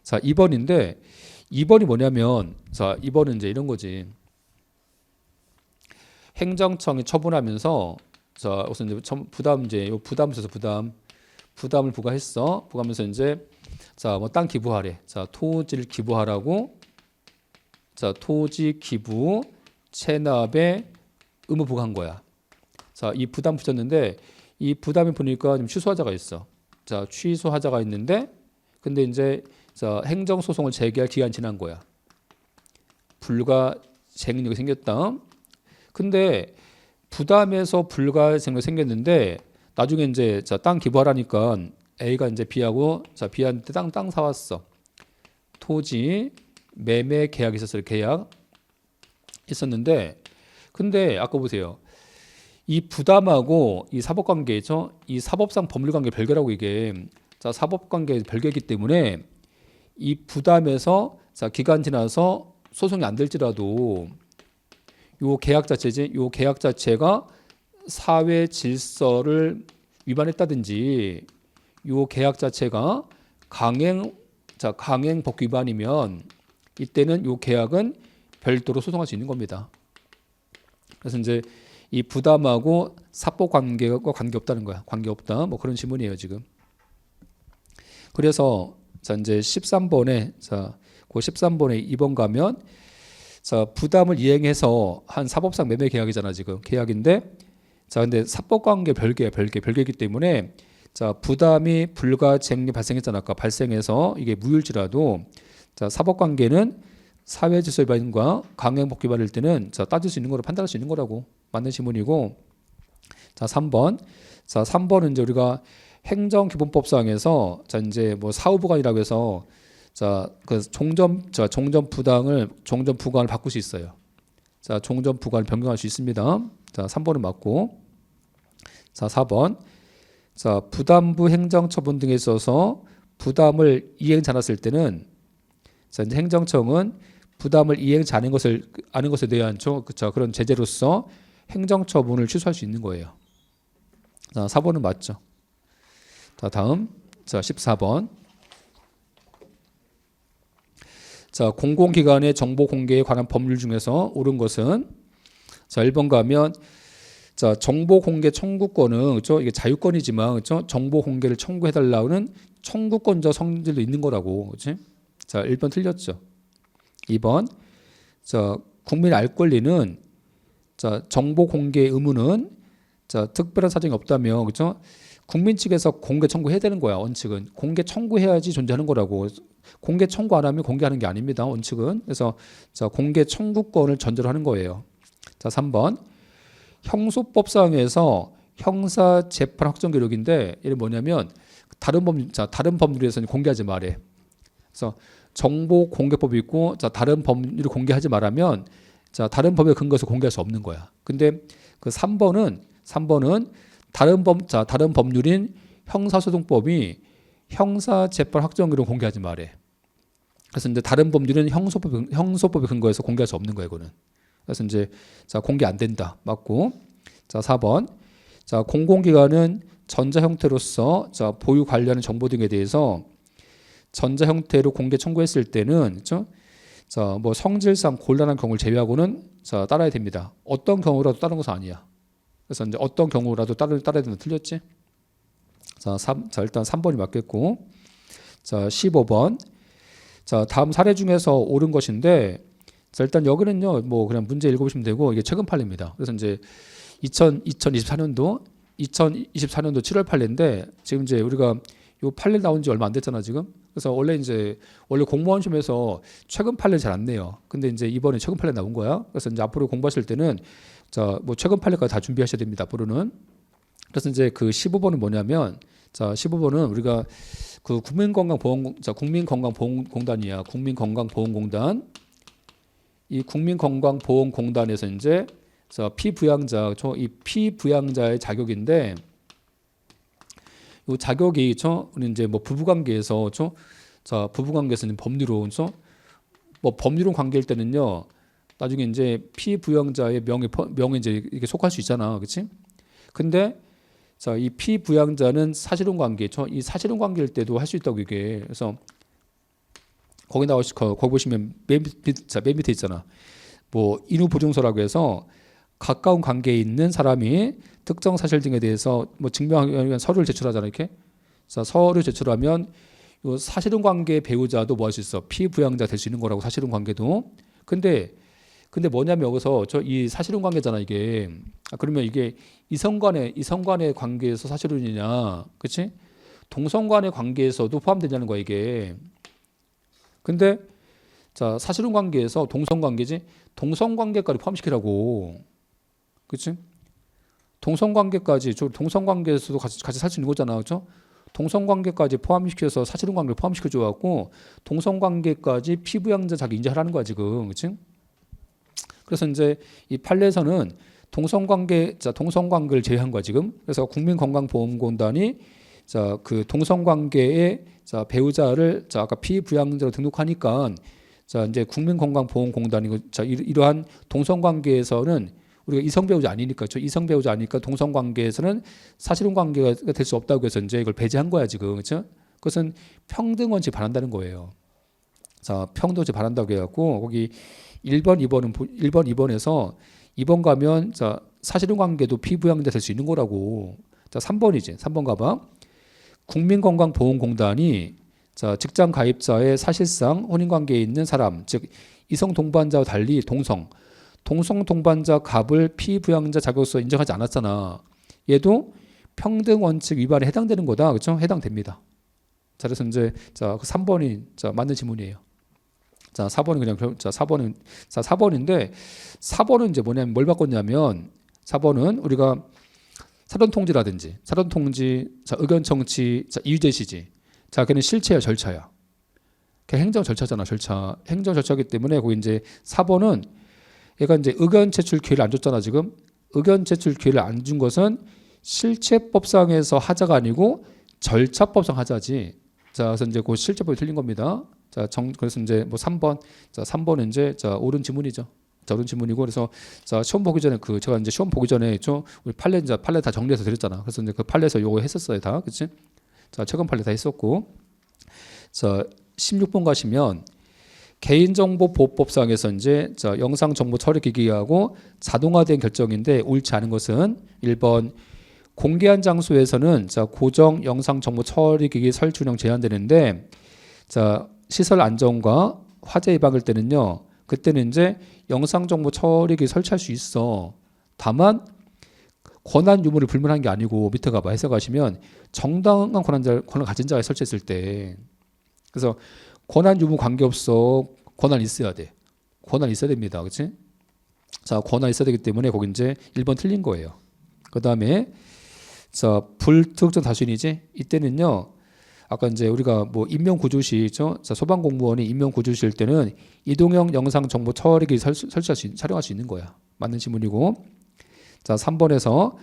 Speaker 1: 자, 2번인데 2번이 뭐냐면 자, 2번은 이제 이런 거지. 행정청이 처분하면서 자, 우선 이제 부담을 부과했어. 부과하면서 이제 자, 뭐 땅 기부하래. 자, 토지를 기부하라고. 자, 토지 기부 체납에 의무 부과한 거야. 자, 이 부담 붙였는데 이 부담이 보니까 좀 취소하자가 있어. 자, 취소하자가 있는데 근데 이제 자, 행정 소송을 제기할 기한이 지난 거야. 불가쟁력이 생겼다. 근데 부담에서 불가쟁력이 생겼는데 나중에 이제 자, 땅 기부하라니까 A가 이제 B하고 자, B한테 땅 사왔어. 토지 매매 계약이 있었어요. 계약 있었는데 근데 아까 보세요. 이 부담하고 이 사법관계죠. 이 사법상 법률관계 별개라고 이게 자, 사법관계 별개이기 때문에 이 부담에서 자, 기간 지나서 소송이 안 될지라도 요 계약 자체지 요 계약 자체가 사회 질서를 위반했다든지 요 계약 자체가 강행 법규 위반이면 이때는 요 계약은 별도로 소송할 수 있는 겁니다. 그래서 이제 이 부담하고 사법 관계가 관계없다는 거야. 관계없다. 뭐 그런 지문이에요, 지금. 그래서 자, 이제 13번에 자, 그 13번에 2번 가면 자, 부담을 이행해서 한 사법상 매매 계약이잖아, 지금. 계약인데 자, 근데 사법 관계 별개이기 때문에 자, 부담이 불가쟁력 발생했잖아. 아까 발생해서 이게 무효일지라도 자, 사법 관계는 사회 질서 위반과 강행 법규 위반일 때는 자, 따질 수 있는 거로 판단할 수 있는 거라고. 맞는 지문이고. 자, 3번. 자, 3번은 이제 우리가 행정기본법상에서 자, 이제 뭐 사후부관이라고 해서 자, 그 종전 부관을 바꿀 수 있어요. 자, 종전 부관을 변경할 수 있습니다. 자, 3번은 맞고. 자, 4번. 자, 부담부 행정처분 등에 있어서 부담을 이행치 않았을 때는 자, 이제 행정청은 부담을 이행치 않은 것을 대한 자, 그런 제재로서 행정처분을 취소할 수 있는 거예요. 자, 4번은 맞죠. 자, 다음. 자, 14번. 자, 공공기관의 정보 공개에 관한 법률 중에서 옳은 것은 자, 1번 가면 자, 정보 공개 청구권은 그렇죠? 이게 자유권이지만 그렇죠? 정보 공개를 청구해 달라는 청구권적 성질도 있는 거라고. 그렇지? 자, 1번 틀렸죠. 2번. 자, 국민 알 권리는 자, 정보 공개 의무는 자, 특별한 사정이 없다며. 그렇죠? 국민 측에서 공개 청구해야 되는 거야. 원칙은 공개 청구해야지 존재하는 거라고. 공개 청구 안 하면 공개하는 게 아닙니다. 원칙은. 그래서 자, 공개 청구권을 전제로 하는 거예요. 자, 3번. 형소법상에서 형사 재판 확정 기록인데 이게 뭐냐면 다른 법률에서는 공개하지 말해. 그래서 정보 공개법이 있고 자, 다른 법률을 공개하지 말하면 자, 다른 법에 근거해서 공개할 수 없는 거야. 근데 그 3번은 다른 법률인 형사소송법이 형사 재판 확정 기록 공개하지 말해. 그래서 이제 다른 법률은 형소법에 근거해서 공개할 수 없는 거예요, 이거는. 그래서 이제 자, 공개 안 된다. 맞고. 자, 4번. 자, 공공기관은 전자 형태로서 자, 보유 관리하는 정보 등에 대해서 전자 형태로 공개 청구했을 때는 그렇죠? 자, 뭐 성질상 곤란한 경우를 제외하고는 자, 따라야 됩니다. 어떤 경우라도 따르는 것은 아니야. 그래서 이제 어떤 경우라도 따라야 되는 틀렸지? 자, 일단 3번이 맞겠고. 자, 15번. 자, 다음 사례 중에서 옳은 것인데 자, 일단 여기는요, 뭐 그냥 문제 읽어보시면 되고 이게 최근 판례입니다. 그래서 이제 2024년도 7월 판례인데 지금 이제 우리가 요 판례 나온 지 얼마 안 됐잖아 지금. 그래서 원래 공무원 시험에서 최근 판례 잘 안 내요. 근데 이제 이번에 최근 판례 나온 거야. 그래서 이제 앞으로 공부하실 때는 자, 뭐 최근 판례까지 다 준비하셔야 됩니다. 앞으로는. 그래서 이제 그 15번은 뭐냐면 자, 15번은 우리가 그 국민건강보험공단이야. 국민건강보험공단. 이 국민건강보험공단에서 이제 피부양자, 이 피부양자의 자격인데, 이 자격이 우리 이제 뭐 부부관계에서 자, 부부관계에서는 법률로 뭐 법률론 관계일 때는요, 나중에 이제 피부양자의 명에 이제 이렇게 속할 수 있잖아, 그렇지? 근데 자, 이 피부양자는 사실혼 관계, 이 사실혼 관계일 때도 할 수 있다고 이게. 그래서 거기 보시면 맨 밑에 있잖아. 뭐 인후보증서라고 해서 가까운 관계에 있는 사람이 특정 사실 등에 대해서 뭐 증명하기 위한 서류를 제출하잖아, 이렇게. 자, 서류 제출하면 요 사실혼 관계 배우자도 뭐 할 수 있어? 피부양자 될 수 있는 거라고, 사실혼 관계도. 근데 근데 뭐냐면 여기서 저 이 사실혼 관계잖아 이게. 그러면 이게 이성 간의 관계에서 사실혼이냐, 그렇지? 동성 간의 관계에서도 포함되냐는 거야 이게. 근데 자 사실혼 관계에서 동성 관계지, 동성 관계까지 포함시키라고, 그렇지? 동성 관계까지, 저 동성 관계에서도 같이 살 수 있는 거잖아, 그렇죠? 동성 관계까지 포함시켜서 사실혼 관계를 포함시켜 줘갖고 동성 관계까지 피부양자 자기 인정하라는 거야 지금, 그렇지? 그래서 이제 이 판례에서는 동성 관계를 제외한 거야 지금. 그래서 국민건강보험공단이 자 그 동성 관계의 자 배우자를 자 아까 피부양자로 등록하니까 자 이제 국민건강보험공단이 자 이러한 동성 관계에서는 우리가 이성 배우자 아니니까, 저 이성 배우자 아니니까 동성 관계에서는 사실혼 관계가 될 수 없다고 해서 이제 이걸 배제한 거야 지금, 그렇죠? 그것은 평등 원칙 반한다는 거예요. 자 평등 원칙 반한다고 해갖고 거기 1번, 2번에서 2번 가면 자 사실혼 관계도 피부양자 될 수 있는 거라고. 자 3번이지. 3번 가봐. 국민건강보험공단이 자 직장 가입자의 사실상 혼인 관계에 있는 사람, 즉 이성 동반자와 달리 동성 동반자 갑을 피부양자 자격으로서 인정하지 않았잖아. 얘도 평등 원칙 위반에 해당되는 거다, 그렇죠? 해당됩니다. 자 그래서 이제 자 3번이 자 맞는 지문이에요. 자 4번은 그냥 자 4번인데 4번은 이제 뭐냐면 뭘 바꿨냐면 4번은 우리가 사전통지라든지 자 의견 청취, 자 이유 제시지. 자 걔는 실체야 절차야. 걔 행정 절차잖아, 절차. 행정 절차이기 때문에 거기 이제 4번은 얘가 이제 의견 제출 기회를 안 줬잖아 지금. 의견 제출 기회를 안 준 것은 실체법상에서 하자가 아니고 절차법상 하자지. 자 그래서 이제 그 실체법이 틀린 겁니다. 자 그래서 이제 뭐 3번, 자 3번은 이제 자 옳은 지문이죠. 자 옳은 지문이고, 그래서 자 시험 보기 전에 제가 이제 시험 보기 전에 우리 판례 다 정리해서 드렸잖아. 그래서 이제 그 판례에서 요거 했었어요 다, 그렇지? 자 최근 판례 다 했었고, 자 16번 가시면 개인정보보호법상에서 이제 자 영상정보 처리 기기하고 자동화된 결정인데 옳지 않은 것은 1번 공개한 장소에서는 자 고정 영상정보 처리 기기 설치 운영 제한되는데 자 시설 안전과 화재 예방일 때는요, 그때는 이제 영상정보 처리기 설치할 수 있어. 다만 권한 유무를 불문한 게 아니고 밑에 가봐 해석하시면 정당한 권한 가진 자가 설치했을 때, 그래서 권한 유무 관계없어. 권한 있어야 돼. 권한 있어야 됩니다. 그렇지? 자, 권한 있어야 되기 때문에 거기 이제 1번 틀린 거예요. 그다음에 자, 불특정 다수인이지? 이때는요. 아까 이제 우리가 뭐 임명 구조시죠. 자, 소방 공무원이 임명 구조시일 때는 이동형 영상 정보 처리기 촬영할 수 있는 거야. 맞는 지문이고. 자, 3번에서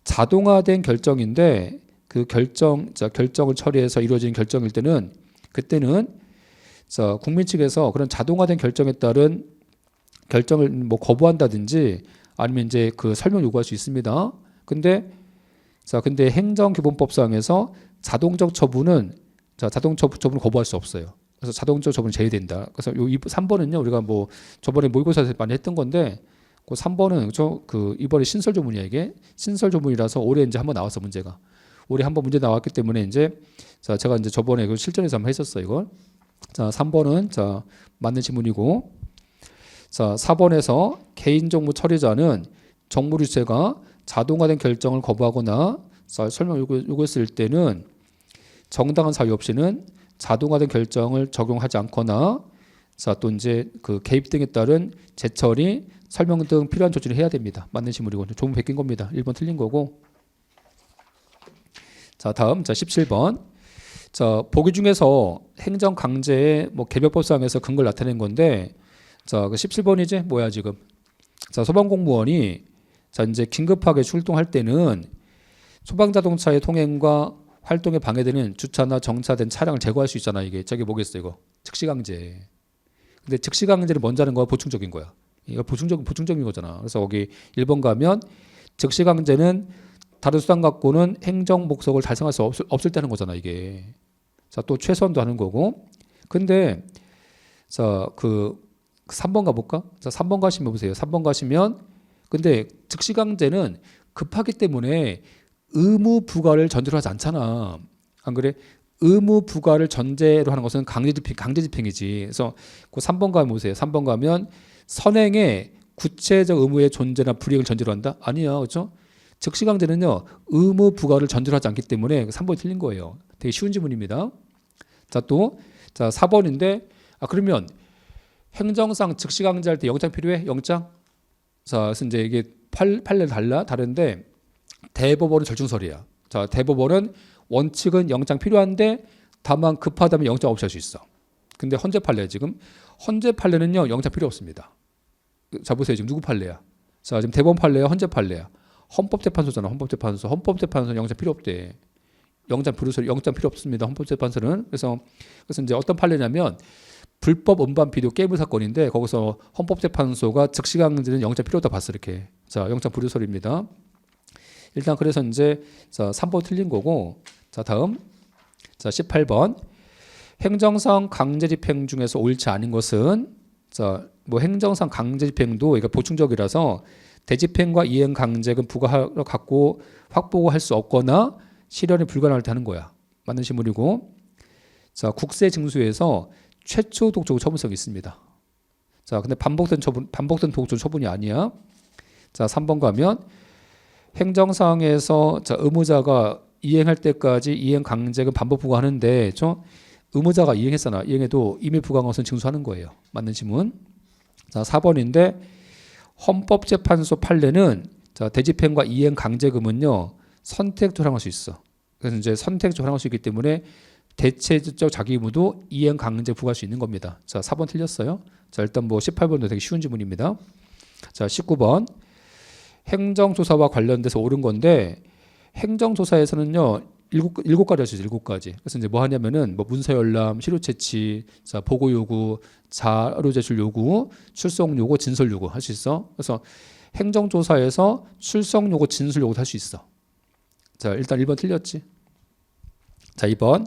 Speaker 1: 자동화된 결정인데 그 결정을 처리해서 이루어진 결정일 때는 그때는 자, 국민 측에서 그런 자동화된 결정에 따른 결정을 뭐 거부한다든지 아니면 이제 그 설명 요구할 수 있습니다. 근데 행정기본법상에서 자동적 처분은 처분을 거부할 수 없어요. 그래서 자동적 처분은 제외된다. 그래서 요 3번은요 우리가 뭐 저번에 모의고사에서 많이 했던 건데 그 3번은 이번에 신설 조문이야. 이게 신설 조문이라서 올해 이제 한번 나왔어 문제가. 올해 한번 문제 나왔기 때문에 이제 자 제가 이제 저번에 그 실전에서 한번 했었어 이걸. 자 3번은 자 맞는 지문이고, 자 4번에서 개인정보 처리자는 정보 주체가 자동화된 결정을 거부하거나 설명 요구했을 때는 정당한 사유 없이는 자동화된 결정을 적용하지 않거나 자 또 이제 그 개입 등에 따른 재처리, 설명 등 필요한 조치를 해야 됩니다. 맞는 지문이고 조문 베낀 겁니다. 1번 틀린 거고. 자 다음 자 17번. 자 보기 중에서 행정 강제의 뭐 개별법상에서 근거를 나타낸 건데 자 그 17번이지 뭐야 지금. 자 소방공무원이 자 이제 긴급하게 출동할 때는 소방자동차의 통행과 활동에 방해되는 주차나 정차된 차량을 제거할 수 있잖아. 이게 저게 뭐겠어 이거 즉시강제. 근데 즉시강제를 먼저 하는 거야 보충적인 거야. 이거 보충적인 거잖아. 그래서 거기 1번 가면 즉시강제는 다른 수단 갖고는 행정 목적을 달성할 수 없을 때는 거잖아 이게. 자 또 최소한도 하는 거고. 근데 자 그 3번 가볼까? 자 3번 가시면 보세요. 3번 가시면 근데 즉시강제는 급하기 때문에 의무 부과를 전제로 하지 않잖아. 안 그래? 의무 부과를 전제로 하는 것은 강제 집행이지. 그래서 그 3번 가면 보세요. 3번 가면 선행에 구체적 의무의 존재나 불이행을 전제로 한다? 아니야, 그렇죠? 즉시강제는요 의무 부과를 전제로 하지 않기 때문에 3번이 틀린 거예요. 되게 쉬운 질문입니다. 자, 또 4번인데 그러면 행정상 즉시강제할 때 영장 필요해? 영장? 자, 그래서 이제 이게 판례 다른데 대법원은 절충설이야. 자, 대법원은 원칙은 영장 필요한데 다만 급하다면 영장 없이 할 수 있어. 근데 헌재 판례 지금 헌재 판례는요 영장 필요 없습니다. 자, 보세요. 지금 누구 판례야? 자, 지금 대법원 판례야, 헌재 판례야. 헌법재판소잖아. 헌법재판소는 영장 필요 없대. 영장 필요 없습니다. 헌법재판소는. 그래서 이제 어떤 판례냐면 불법 음반 비디오 게임 사건인데 거기서 헌법재판소가 즉시강제는 영장 필요 없다 봤어 이렇게. 자, 영장 불효설입니다. 일단 그래서 이제 3번 틀린 거고. 자, 다음 18번 행정상 강제집행 중에서 옳지 않은 것은 뭐 행정상 강제집행도 이거 보충적이라서 대집행과 이행 강제금 부과하러 갖고 확보할 수 없거나 실현이 불가능할 때 하는 거야. 맞는 질문이고. 자, 국세 징수에서 최초 독촉 처분성이 있습니다. 자, 근데 반복된 독촉 처분이 아니야. 자, 3번 가면 행정상에서 의무자가 이행할 때까지 이행 강제금 반복 부과하는데 의무자가 이행했잖아. 이행해도 이미 부과한 것은 징수하는 거예요. 맞는 질문. 자, 4번인데 헌법재판소 판례는 대집행과 이행 강제금은요 선택적으로 활용할 수 있어. 그래서 이제 선택적으로 활용할 수 있기 때문에 대체적 자기 의무도 이행 강제 부과할 수 있는 겁니다. 자, 4번 틀렸어요. 자, 일단 뭐 18번도 되게 쉬운 질문입니다. 자, 19번 행정조사와 관련돼서 옳은 건데 행정조사에서는요 7가지 할 수 있어요. 7가지. 그래서 이제 뭐 하냐면은 뭐 문서 열람, 시료 채취, 자, 보고 요구, 자료 제출 요구, 출석 요구, 진술 요구 할 수 있어. 그래서 행정조사에서 출석 요구, 진술 요구도 할 수 있어. 자, 일단 1번 틀렸지. 자, 2번.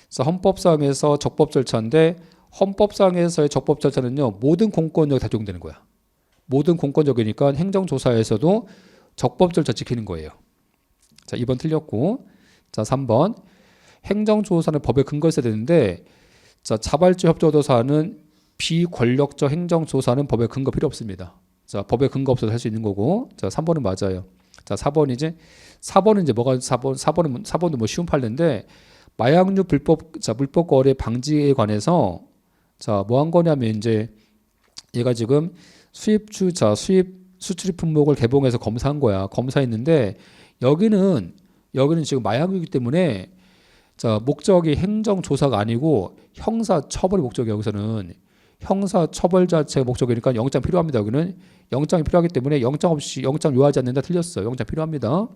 Speaker 1: 자, 헌법상에서 적법 절차인데 헌법상에서의 적법 절차는요 모든 공권력이 다 적용되는 거야. 모든 공권력이니까 행정조사에서도 적법 절차 지키는 거예요. 자, 2번 틀렸고. 자, 3번 행정조사는 법에 근거가 있어야 되는데 자발적 협조조사는 비권력적 행정조사는 법에 근거 필요 없습니다. 자, 법에 근거 없어서 할 수 있는 거고. 자, 3번은 맞아요. 자, 4번은 이제 뭐가 4번도 뭐 쉬운 판례인데 마약류 물법 거래 방지에 관해서 뭐 한 거냐면 이제 얘가 지금 수입 수출입 품목을 개봉해서 검사한 거야. 검사했는데 여기는 지금 마약류이기 때문에 목적이 행정조사가 아니고 형사처벌이 목적이에요. 여기서는 형사처벌 자체가 목적이니까 영장 필요합니다. 여기는 영장이 필요하기 때문에 영장 요하지 않는다 틀렸어요. 영장 필요합니다.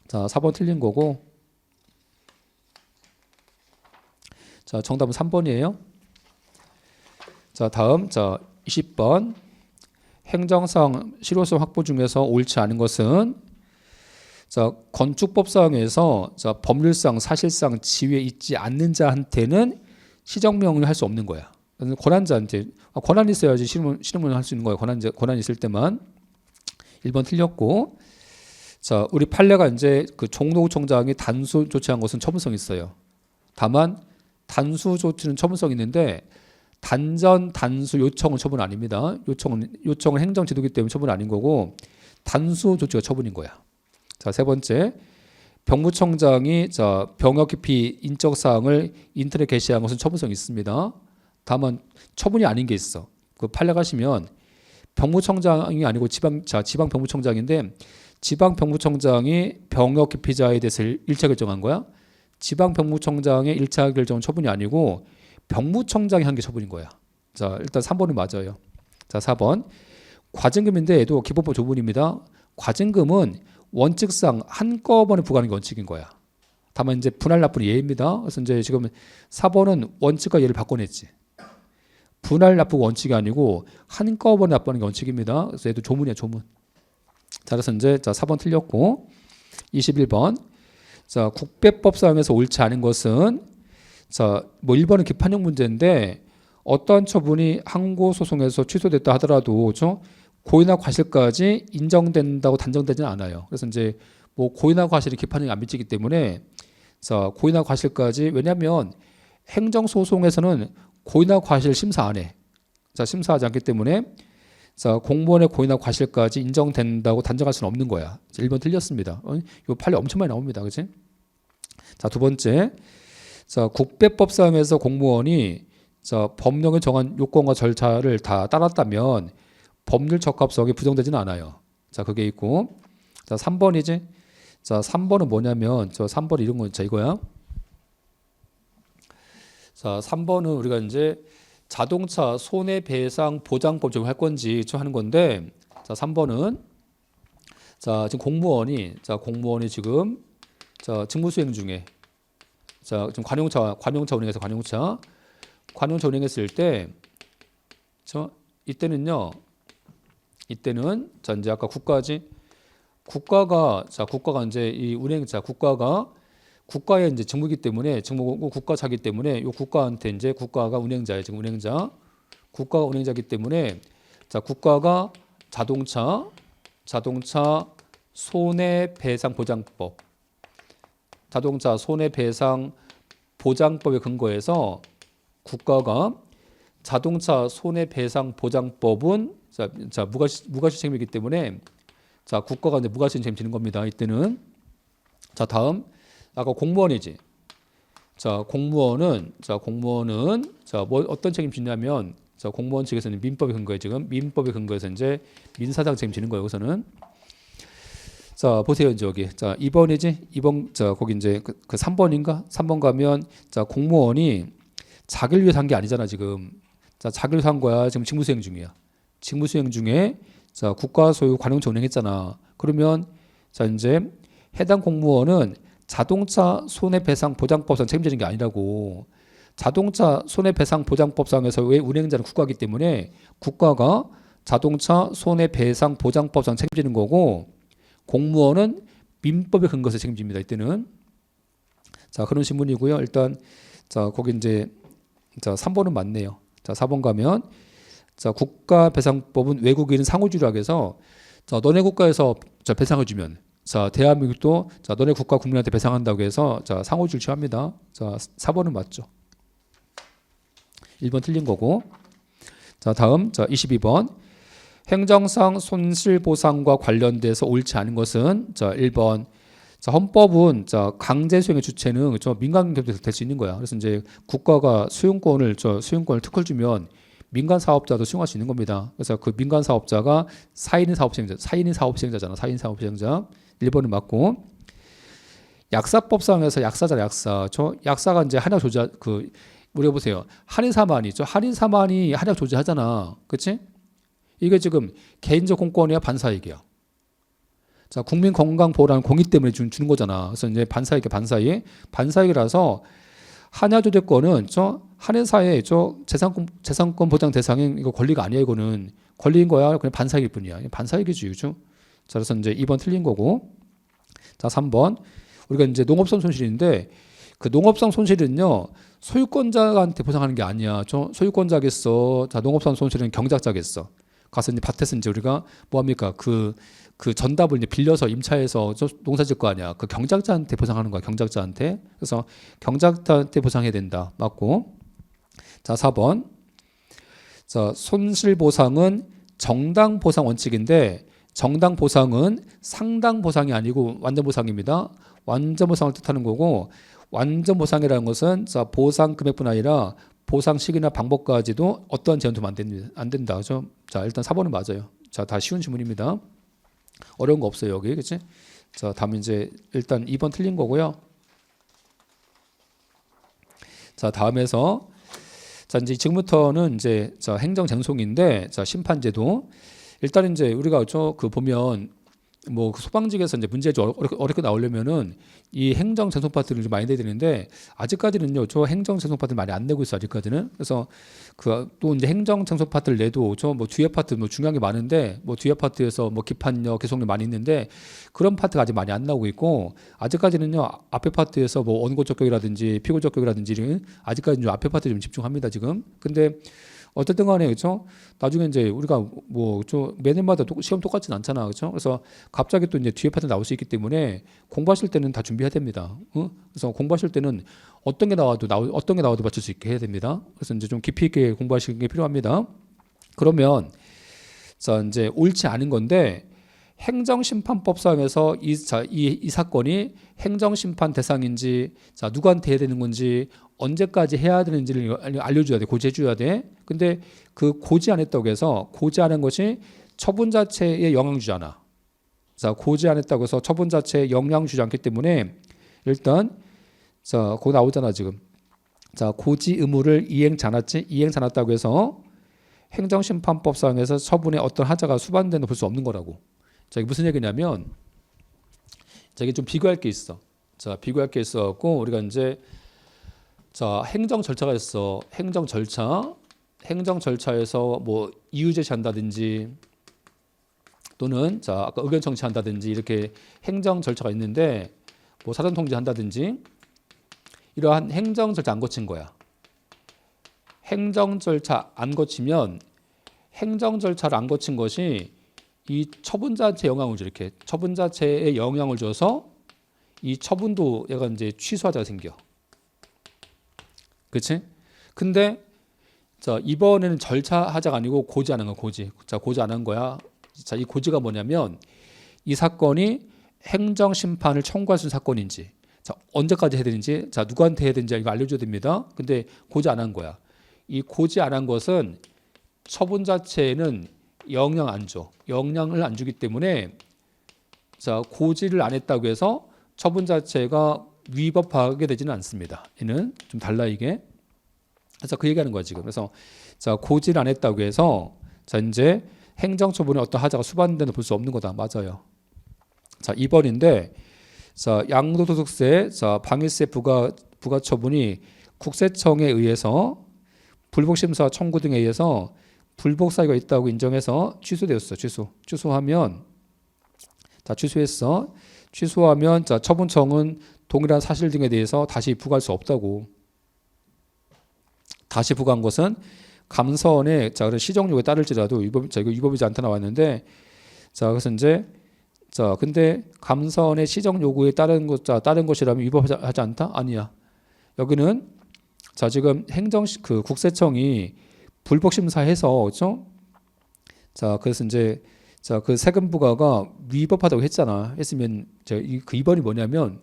Speaker 1: 자, 4번 틀린 거고. 자, 정답은 3번이에요. 자, 다음 20번 행정상 실효성 확보 중에서 옳지 않은 것은 건축법상에서 법률상 사실상 지위에 있지 않는 자한테는 시정명령을 할 수 없는 거야. 권한자한테 권한이 있어야지 시정명령을 할 수 있는 거야. 권한이 있을 때만. 1번 틀렸고. 자, 우리 판례가 이제 그 종로구청장이 단수 조치한 것은 처분성이 있어요. 다만 단수 조치는 처분성이 있는데 단수 요청은 처분 아닙니다. 요청은 행정지도기 때문에 처분 아닌 거고 단수 조치가 처분인 거야. 자, 세 번째 병무청장이 병역 기피 인적 사항을 인터넷 게시한 것은 처분성이 있습니다. 다만 처분이 아닌 게 있어. 그 판례 가시면 병무청장이 아니고 지방 병무청장인데 지방 병무청장이 병역 기피자에 대해서 1차 결정한 거야. 지방 병무청장의 1차 결정은 처분이 아니고 병무청장이 한 게 처분인 거야. 자, 일단 3번은 맞아요. 자, 4번 과징금인데 얘도 기본법 조문입니다. 과징금은 원칙상 한꺼번에 부과하는 게 원칙인 거야. 다만 이제 분할 납부는 예입니다. 그래서 이제 지금 4번은 원칙과 예를 바꿔냈지. 분할 납부가 원칙이 아니고 한꺼번에 납부하는 게 원칙입니다. 그래서 얘도 조문이야, 조문. 자, 그래서 이제 4번 틀렸고. 21번. 자, 국배법상에서 옳지 않은 것은 뭐 1번은 기판형 문제인데 어떠한 처분이 항고소송에서 취소됐다 하더라도 고의나 과실까지 인정된다고 단정되지는 않아요. 그래서 이제 뭐 고의나 과실이 기판형이 안 미치기 때문에 고의나 과실까지 왜냐하면 행정소송에서는 고의나 과실 심사 안 해. 심사하지 않기 때문에 자, 공무원의 고의나 과실까지 인정된다고 단정할 수는 없는 거야. 1번 틀렸습니다. 이거 판례 엄청 많이 나옵니다. 그치? 자, 두 번째. 자, 국배법상에서 공무원이 자, 법령에 정한 요건과 절차를 다 따랐다면 법률 적합성이 부정되지는 않아요. 자, 그게 있고. 자, 3번이지. 자, 3번은 뭐냐면 저 3번 이런 거 이거야. 자, 3번은 우리가 이제 자동차 손해배상 보장법 적용할 건지 하는 건데, 자, 3번은 자, 지금 공무원이 지금 자, 직무 수행 중에 자, 지금 관용차 운행했을 때 이때는 자, 이제 아까 국가가 이제 이 국가의 이제 직무이기 때문에 직무고 국가차기 때문에 이 국가한테 이제 국가가 운행자예요. 지금 국가가 운행자이기 때문에 자, 국가가 자동차 손해배상 보장법에 근거해서 국가가 자동차 손해배상 보장법은 자, 무과실 책임이기 때문에 자, 국가가 이제 무과실 책임 지는 겁니다. 이때는. 자, 다음 아까 공무원이지. 자, 공무원은 뭐 어떤 책임 지냐면 자, 공무원 측에서는 민법에 근거해서 이제 민사상 책임지는 거예요. 여기서는. 자, 보세요. 이제 여기. 자, 2번이지. 2번 자, 거기 이제 그 3번인가? 3번 가면 자, 공무원이 자기를 위해서 한 게 아니잖아, 지금. 자, 자기를 위해서 한 거야. 지금 직무 수행 중이야. 직무 수행 중에 자, 국가 소유 관용차 운행했잖아. 그러면 자, 이제 해당 공무원은 자동차 손해배상 보장법상 책임지는 게 아니라고. 자동차 손해배상 보장법상에서 왜 운행자는 국가이기 때문에 국가가 자동차 손해배상 보장법상 책임지는 거고 공무원은 민법에 근거해서 책임집니다. 이때는. 자, 그런 신문이고요. 일단 자, 거기 이제 자, 3번은 맞네요. 자, 4번 가면 자, 국가배상법은 외국인은 상호주의라고 해서 자, 너네 국가에서 자, 배상해 주면 자, 대한민국도 자, 너네 국가 국민한테 배상한다고 해서 자, 상호주의를 취합니다. 자, 4번은 맞죠. 1번 틀린 거고. 자, 다음 자, 22번. 행정상 손실보상과 관련돼서 옳지 않은 것은 자, 1번. 자, 헌법은 자, 강제 수행의 주체는 민간 기업에서 될 수 있는 거야. 그래서 이제 국가가 수용권을 특허를 주면 민간 사업자도 수용할 수 있는 겁니다. 그래서 그 민간 사업자가 사인인 사업시행자잖아. 사인 사업시행자. 1번은 맞고. 약사법상에서 약사잖아, 약사. 약사가 이제 한약 조제 우리가 보세요. 한의사만이 한약 조제하잖아. 그렇지? 이게 지금 개인적 공권이야, 반사이익이야. 자, 국민 건강 보호라는 공의 때문에 주는 거잖아. 그래서 이제 반사이익이라서 한약 조제권은 한의사의 재산권 보장 대상인 이거 권리가 아니야. 이거는 권리인 거야. 그냥 반사이익일 뿐이야. 반사이익이지, 그죠? 자, 그래서 이제 2번 틀린 거고. 자, 3번. 우리가 이제 농업성 손실인데 그 농업성 손실은요, 소유권자한테 보상하는 게 아니야. 소유권자겠어. 자, 농업성 손실은 경작자겠어. 가서 이제 밭에서 이제 우리가 뭐 합니까? 그 전답을 이제 빌려서 임차해서 농사 지을 거 아니야. 그 경작자한테 보상하는 거야. 경작자한테. 그래서 경작자한테 보상해야 된다. 맞고. 자, 4번. 자, 손실 보상은 정당 보상 원칙인데 정당 보상은 상당 보상이 아니고 완전 보상입니다. 완전 보상을 뜻하는 거고 완전 보상이라는 것은 자, 보상 금액뿐 아니라 보상 시기나 방법까지도 어떠한 제한도 안 된다. 그죠? 자, 일단 4번은 맞아요. 자, 다 쉬운 질문입니다. 어려운 거 없어요, 여기. 그치? 자, 다음 이제 일단 2번 틀린 거고요. 자, 다음에서 자, 이제 지금부터는 이제 자, 행정쟁송인데 자, 심판제도. 일단 이제 우리가 보면 뭐 소방직에서 이제 문제 어렵게 나오려면은 이 행정쟁송 파트를 좀 많이 내야 되는데 아직까지는요 행정쟁송 파트를 많이 안 내고 있어. 아직까지는. 그래서 또 이제 행정쟁송 파트를 내도 뭐 뒤에 파트 뭐 중요한 게 많은데 뭐 뒤에 파트에서 뭐 기판력 개속력 많이 있는데 그런 파트가 아직 많이 안 나오고 있고 아직까지는요 앞에 파트에서 뭐 원고 적격이라든지 피고 적격이라든지 아직까지는 좀 앞에 파트에 좀 집중합니다 지금. 근데 어쨌든 간에 그렇죠. 나중에 이제 우리가 뭐 매년마다 시험 똑같진 않잖아. 그렇죠? 그래서 갑자기 또 이제 뒤에 파트 나올 수 있기 때문에 공부하실 때는 다 준비해야 됩니다. 그래서 공부하실 때는 어떤 게 나와도 맞출 수 있게 해야 됩니다. 그래서 이제 좀 깊이 있게 공부하시는 게 필요합니다. 그러면 자, 이제 옳지 않은 건데 행정심판법상에서 이 사건이 행정심판 대상인지, 자, 누구한테 해야 되는 건지, 언제까지 해야 되는지를 알려줘야 돼, 고지해줘야 돼. 근데 그 고지 안 했다고 해서 고지 안 한 것이 처분 자체에 영향 주지 않아. 자, 고지 안 했다고 해서 처분 자체에 영향 주지 않기 때문에 일단 자, 거기 나오잖아 지금. 자, 고지 의무를 이행치 않았다고 해서 행정심판법상에서 처분에 어떤 하자가 수반되는 볼 수 없는 거라고. 자, 이게 무슨 얘기냐면, 자, 이게 좀 비교할 게 있어. 자, 비교할 게 있어갖고 우리가 이제 자, 행정 절차가 있어. 행정 절차에서 뭐 이유 제시한다든지 또는 자, 아까 의견 청취한다든지 이렇게 행정 절차가 있는데 뭐 사전 통지한다든지 이러한 행정 절차 안 거친 거야. 행정 절차 안 거치면 행정 절차를 안 거친 것이 이 처분 자체에 영향을 줘. 이렇게 처분 자체에 영향을 줘서 이 처분도 얘가 이제 취소하자가 생겨. 그렇지? 근데 자, 이번에는 절차 하자가 아니고 고지 안 한 거야. 고지. 자, 고지 안 한 거야. 자, 이 고지가 뭐냐면 이 사건이 행정 심판을 청구할 수 있는 사건인지, 자, 언제까지 해야 되는지, 자, 누구한테 해야 되는지 이거 알려줘야 됩니다. 근데 고지 안 한 거야. 이 고지 안 한 것은 처분 자체에는 영향 안 줘. 영향을 안 주기 때문에 자, 고지를 안 했다고 해서 처분 자체가 위법하게 되지는 않습니다. 얘는 좀 달라 이게. 그래서 그 얘기하는 거야 지금. 그래서 자, 고지를 안 했다고 해서 자, 이제 행정처분에 어떤 하자가 수반되는 볼 수 없는 거다. 맞아요. 자, 2번인데 자, 양도소득세 자, 방위세 부과처분이 국세청에 의해서 불복심사 청구 등에 의해서 불복 사유가 있다고 인정해서 취소되었어. 취소하면 자, 취소했어. 취소하면 자, 처분청은 동일한 사실 등에 대해서 다시 부과할 수 없다고. 다시 부과한 것은 감사원의 자, 그런 시정 요구에 따를지라도 이거 위법이지 않다 나왔는데 자, 그래서 이제 자, 근데 감사원의 시정 요구에 따른 것이라면 위법하지 않다? 아니야. 여기는 자, 지금 그 국세청이 불복 심사해서 그렇죠? 자, 그래서 이제 자, 그 세금 부과가 위법하다고 했으면 그 2번이 뭐냐면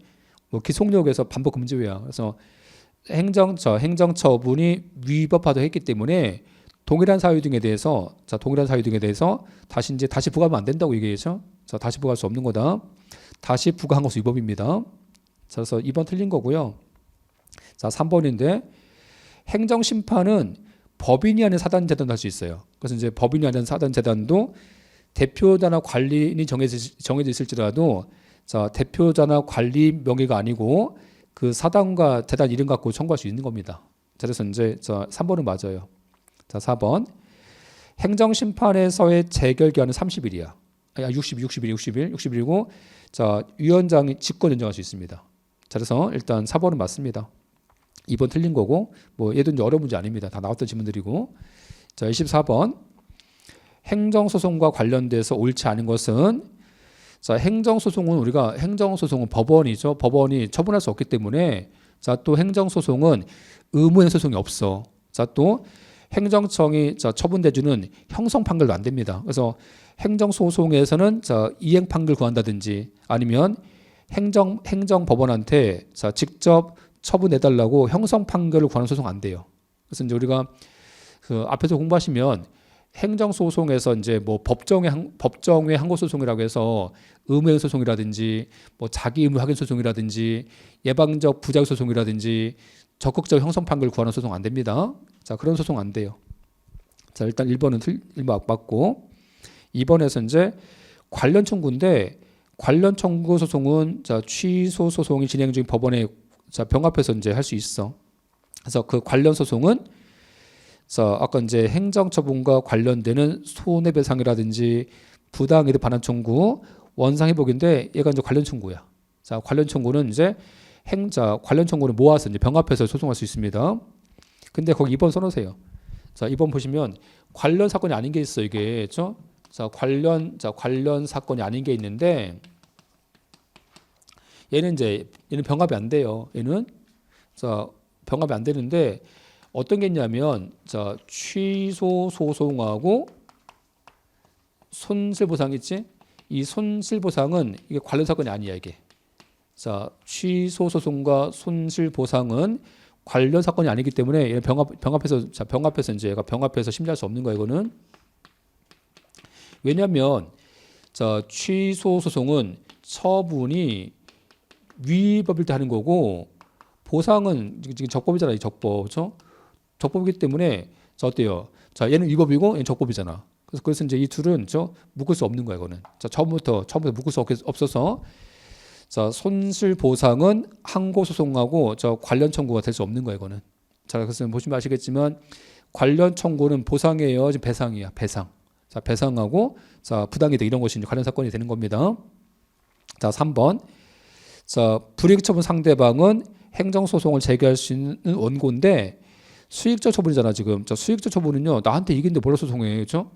Speaker 1: 뭐 기속력에서 반복 금지회야. 그래서 행정처분이 위법하다고 했기 때문에 동일한 사유 등에 대해서 다시 부과하면 안 된다고 얘기했죠. 자, 다시 부과할 수 없는 거다. 다시 부과한 것은 위법입니다. 자, 그래서 2번 틀린 거고요. 자, 3번인데 행정심판은 법인이 아닌 사단재단도 할 수 있어요. 그래서 이제 법인이 아닌 사단재단도 대표자나 관리인이 정해져 있을지라도 자, 대표자나 관리 명의가 아니고 그 사단과 재단 이름 갖고 청구할 수 있는 겁니다. 자, 그래서 이제 자, 3번은 맞아요. 자, 4번 행정심판에서의 재결 기한은 30일이야. 60일이고 자, 위원장이 직권 연장할 수 있습니다. 자, 그래서 일단 4번은 맞습니다. 2번 틀린 거고 뭐 얘도 이제 어려운 문제 아닙니다. 다 나왔던 질문들이고. 자, 24번 행정소송과 관련돼서 옳지 않은 것은 자, 행정소송은 법원이죠. 법원이 처분할 수 없기 때문에 자, 또 행정소송은 의무행 소송이 없어. 자, 또 행정청이 자, 처분대주는 형성 판결도 안 됩니다. 그래서 행정소송에서는 자, 이행 판결 구한다든지 아니면 행정법원한테 자, 직접 처분해달라고 형성 판결을 구하는 소송 안 돼요. 그래서 이제 우리가 그 앞에서 공부하시면 행정소송에서 이제 뭐 법정의 항고소송이라고 해서 의무행 소송이라든지 뭐 자기 의무 확인 소송이라든지 예방적 부작 소송이라든지 적극적 형성 판결 구하는 소송 안 됩니다. 자, 그런 소송 안 돼요. 자, 일단 1번은 1번 맞고 2번에서 이제 관련 청구인데 관련 청구 소송은 자, 취소 소송이 진행 중인 법원에 자, 병합해서 이제 할 수 있어. 그래서 그 관련 소송은 자, 아까 이제 행정처분과 관련되는 손해배상이라든지 부당이득 반환 청구, 원상회복인데 얘가 이제 관련 청구야. 자, 관련 청구는 이제 관련 청구를 모아서 이제 병합해서 소송할 수 있습니다. 근데 거기 2번 써놓으세요. 자, 2번 보시면 관련 사건이 아닌 게 있어 이게, 그렇죠? 자, 관련 사건이 아닌 게 있는데 얘는 병합이 안 돼요. 얘는 자, 병합이 안 되는데. 어떤 게 있냐면 자, 취소 소송하고 손실보상 있지? 이 손실보상은 이게 관련 사건이 아니야 이게. 자, 취소 소송과 손실보상은 관련 사건이 아니기 때문에 얘는 병합해서 이제 얘가 병합해서 심리할 수 없는 거야 이거는. 왜냐하면 자, 취소 소송은 처분이 위법일 때 하는 거고 보상은 지금 적법이잖아 이 적법, 그렇죠? 적법이기 때문에 자 어때요? 자, 얘는 위법이고 얘는 적법이잖아. 그래서 이제 이 둘은 묶을 수 없는 거야 이거는. 자, 처음부터 묶을 수 없어서 자, 손실 보상은 항고 소송하고 관련 청구가 될 수 없는 거야 이거는. 자, 그래서 보시면 아시겠지만 관련 청구는 보상이에요, 지금 배상이야, 배상. 자, 배상하고 자, 부당이득 이런 것이 이제 관련 사건이 되는 겁니다. 자, 3번. 자, 불이익 처분 상대방은 행정 소송을 제기할 수 있는 원고인데 수익적 처분이잖아 지금. 자, 수익적 처분은요 나한테 이긴데 뭘로 소송해, 그렇죠?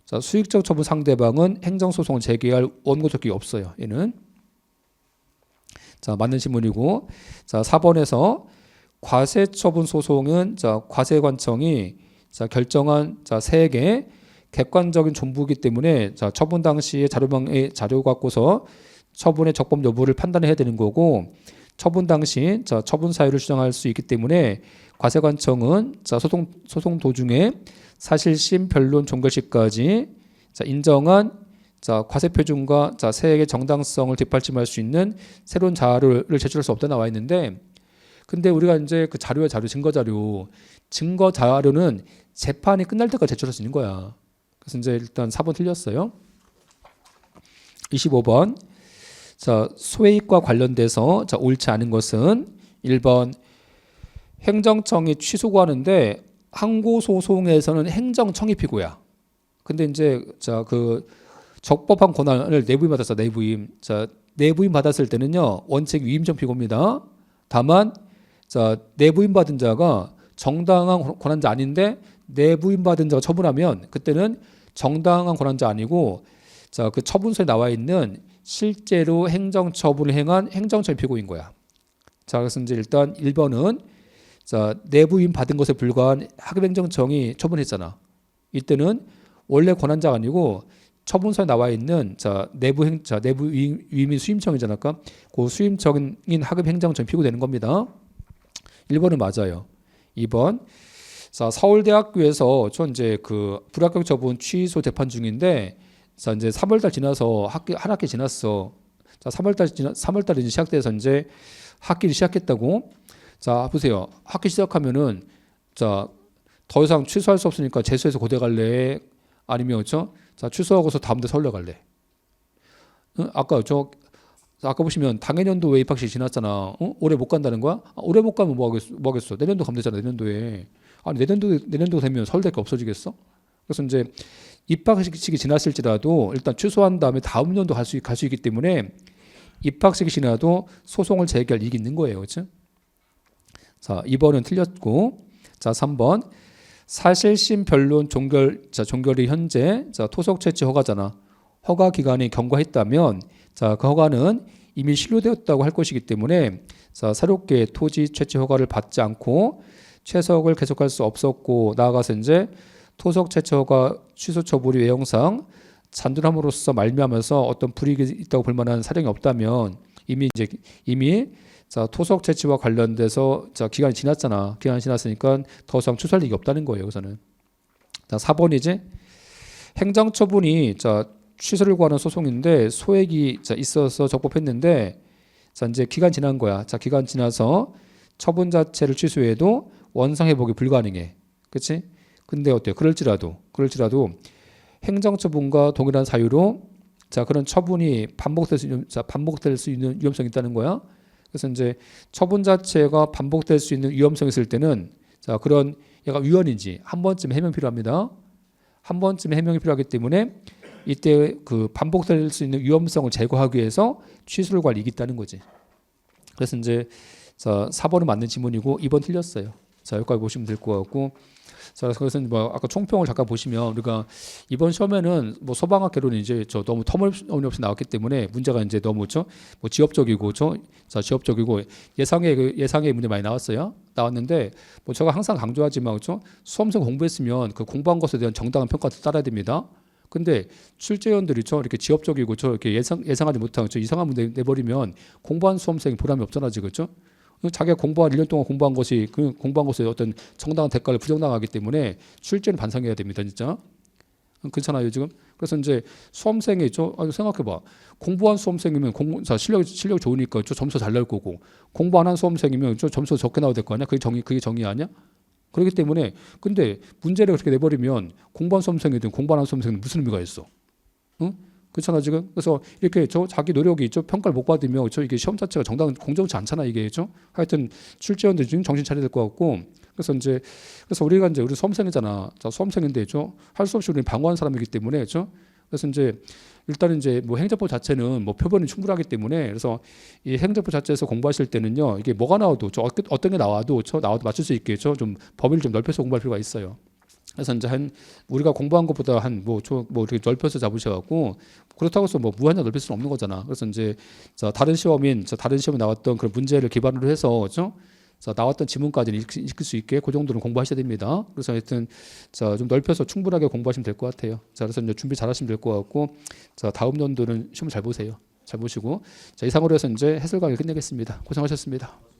Speaker 1: 자, 수익적 처분 상대방은 행정 소송을 제기할 원고 적격이 없어요. 얘는. 자, 맞는 질문이고. 자, 4번에서 과세 처분 소송은 자, 과세관청이 자, 결정한 자, 세액의 객관적인 존부이기 때문에 자, 처분 당시에 자료망의 자료 갖고서 처분의 적법 여부를 판단해야 되는 거고 처분 당시 자, 처분 사유를 주장할 수 있기 때문에 과세관청은 자, 소송 도중에 사실심, 변론, 종결시까지 자, 인정한 자, 과세 표준과 자, 세액의 정당성을 뒷받침할 수 있는 새로운 자료를 제출할 수 없다 나와 있는데 근데 우리가 이제 그 자료 증거 자료는 재판이 끝날 때까지 제출할 수 있는 거야. 그래서 이제 일단 4번 틀렸어요. 25번. 자, 소액과 관련돼서 자, 옳지 않은 것은 1번 행정청이 취소하는데 항고 소송에서는 행정청이 피고야. 근데 이제 자, 그 적법한 권한을 내부임 받았어. 내부임. 자, 내부임 받았을 때는요. 원칙 위임청 피고입니다. 다만 자, 내부임 받은 자가 정당한 권한자 아닌데 내부임 받은 자가 처분하면 그때는 정당한 권한자 아니고 자, 그 처분서에 나와 있는 실제로 행정처분을 행한 행정청이 피고인 거야. 자, 그래서 이제 일단 1번은 자, 내부임 받은 것에 불과한 하급행정청이 처분했잖아. 이때는 원래 권한자가 아니고 처분서에 나와 있는 자, 내부 위임인 수임청이잖아. 아까 그 수임청인 하급행정청이 피고되는 겁니다. 1번은 맞아요. 2번. 자, 서울대학교에서 이제 그 불합격 처분 취소 재판 중인데 자, 이제 3월달 지나서 한 학기 지났어. 자, 3월달에 이제 시작돼서 이제 학기를 시작했다고. 자, 보세요. 학기 시작하면은 자, 더 이상 취소할 수 없으니까 재수해서 고대 갈래? 아니면 그렇죠? 자, 취소하고서 다음대 서울대 갈래? 응? 아까 보시면 당해년도 왜 입학식 지났잖아. 올해 못 간다는 거야? 올해 못 가면 뭐 하겠어? 내년도 가면 되잖아. 내년도에. 아니 내년도 되면 서울대가 없어지겠어? 그래서 이제 입학식이 지났을지라도 일단 취소한 다음에 다음 년도 갈 수 있기 때문에 입학식이 지나도 소송을 제기할 이익이 있는 거예요. 그렇죠? 자, 2번은 틀렸고. 자, 3번. 사실심 변론 종결이 현재 자, 토속 채취 허가잖아. 허가 기간이 경과했다면 자, 그 허가는 이미 실효되었다고 할 것이기 때문에 자, 새롭게 토지 채취 허가를 받지 않고 채석을 계속할 수 없었고 나아가서 이제 토속 채취 허가 취소 처분이 외형상 잔존함으로써 말미암아서 어떤 불이익이 있다고 볼 만한 사정이 없다면 이미 자, 토속 채취와 관련돼서 자, 기간이 지났잖아. 기간이 지났으니까 더 이상 취소할 일이 없다는 거예요. 여기서는. 자, 4번이지. 행정처분이 자, 취소를 구하는 소송인데 소액이 자, 있어서 적법했는데 자, 이제 기간 지난 거야. 자, 기간 지나서 처분 자체를 취소해도 원상 회복이 불가능해. 그렇지? 근데 어때요? 그럴지라도 행정처분과 동일한 사유로 자, 그런 처분이 반복될 수 있는 위험성이 있다는 거야. 그래서 이제 처분 자체가 반복될 수 있는 위험성이 있을 때는 자, 그런 얘가 위헌인지 한 번쯤 해명 필요합니다. 한 번쯤 해명이 필요하기 때문에 이때 그 반복될 수 있는 위험성을 제거하기 위해서 취소를 구할 이익이 있다는 거지. 그래서 이제 자, 4번은 맞는 지문이고 2번 틀렸어요. 자, 여기까지 보시면 될 것 같고. 자, 그래서 뭐 아까 총평을 잠깐 보시면 우리가 이번 시험에는 뭐 소방학 개론이 이제 너무 터무니없이 나왔기 때문에 문제가 이제 너무 뭐 지엽적이고 자, 지엽적이고 예상의 문제 많이 나왔는데 뭐 제가 항상 강조하지만 수험생 공부했으면 그 공부한 것에 대한 정당한 평가도 따라야 됩니다. 근데 출제위원들이 이렇게 지엽적이고 이렇게 예상하지 못한 이상한 문제 내버리면 공부한 수험생이 보람이 없잖아, 그렇죠? 자기가 공부한 1년 동안 공부한 것이 그 공부한 것에 어떤 정당한 대가를 부정당하기 때문에 출제는 반성해야 됩니다, 진짜. 그렇잖아요, 지금. 그래서 이제 수험생이 생각해봐. 공부한 수험생이면 자, 실력이 좋으니까 점수 잘 나올 거고, 공부 안 한 수험생이면 점수 적게 나와야 될 거 아니야? 그게 정의 아니야? 그렇기 때문에 근데 문제를 그렇게 내버리면 공부한 수험생이든 공부 안 한 수험생은 무슨 의미가 있어? 응? 그렇잖아 지금. 그래서 이렇게 자기 노력이 평가를 못 받으면 이게 시험 자체가 공정치 않잖아 이게. 하여튼 출제원들이 지금 정신 차려야 될 것 같고. 그래서 우리가 우리 수험생이잖아. 자, 수험생인데 할 수 없이 우리는 방어하는 사람이기 때문에 그래서 일단은 뭐 행정법 자체는 뭐 표본이 충분하기 때문에 그래서 이 행정법 자체에서 공부하실 때는요 이게 뭐가 나와도 어떤 게 나와도 맞출 수 있게 좀 범위를 좀 넓혀서 공부할 필요가 있어요. 그래서 우리가 공부한 것보다 뭐 이렇게 넓혀서 잡으셔갖고 그렇다고 해서 뭐 무한정 넓힐 수는 없는 거잖아. 그래서 다른 시험에 나왔던 그런 문제를 기반으로 해서 나왔던 지문까지는 익힐 수 있게 그 정도는 공부하셔야 됩니다. 그래서 하여튼 좀 넓혀서 충분하게 공부하시면 될 것 같아요. 그래서 준비 잘하시면 될 것 같고 다음 연도는 시험 잘 보세요. 잘 보시고 이상으로 해서 해설 강의 끝내겠습니다. 고생하셨습니다.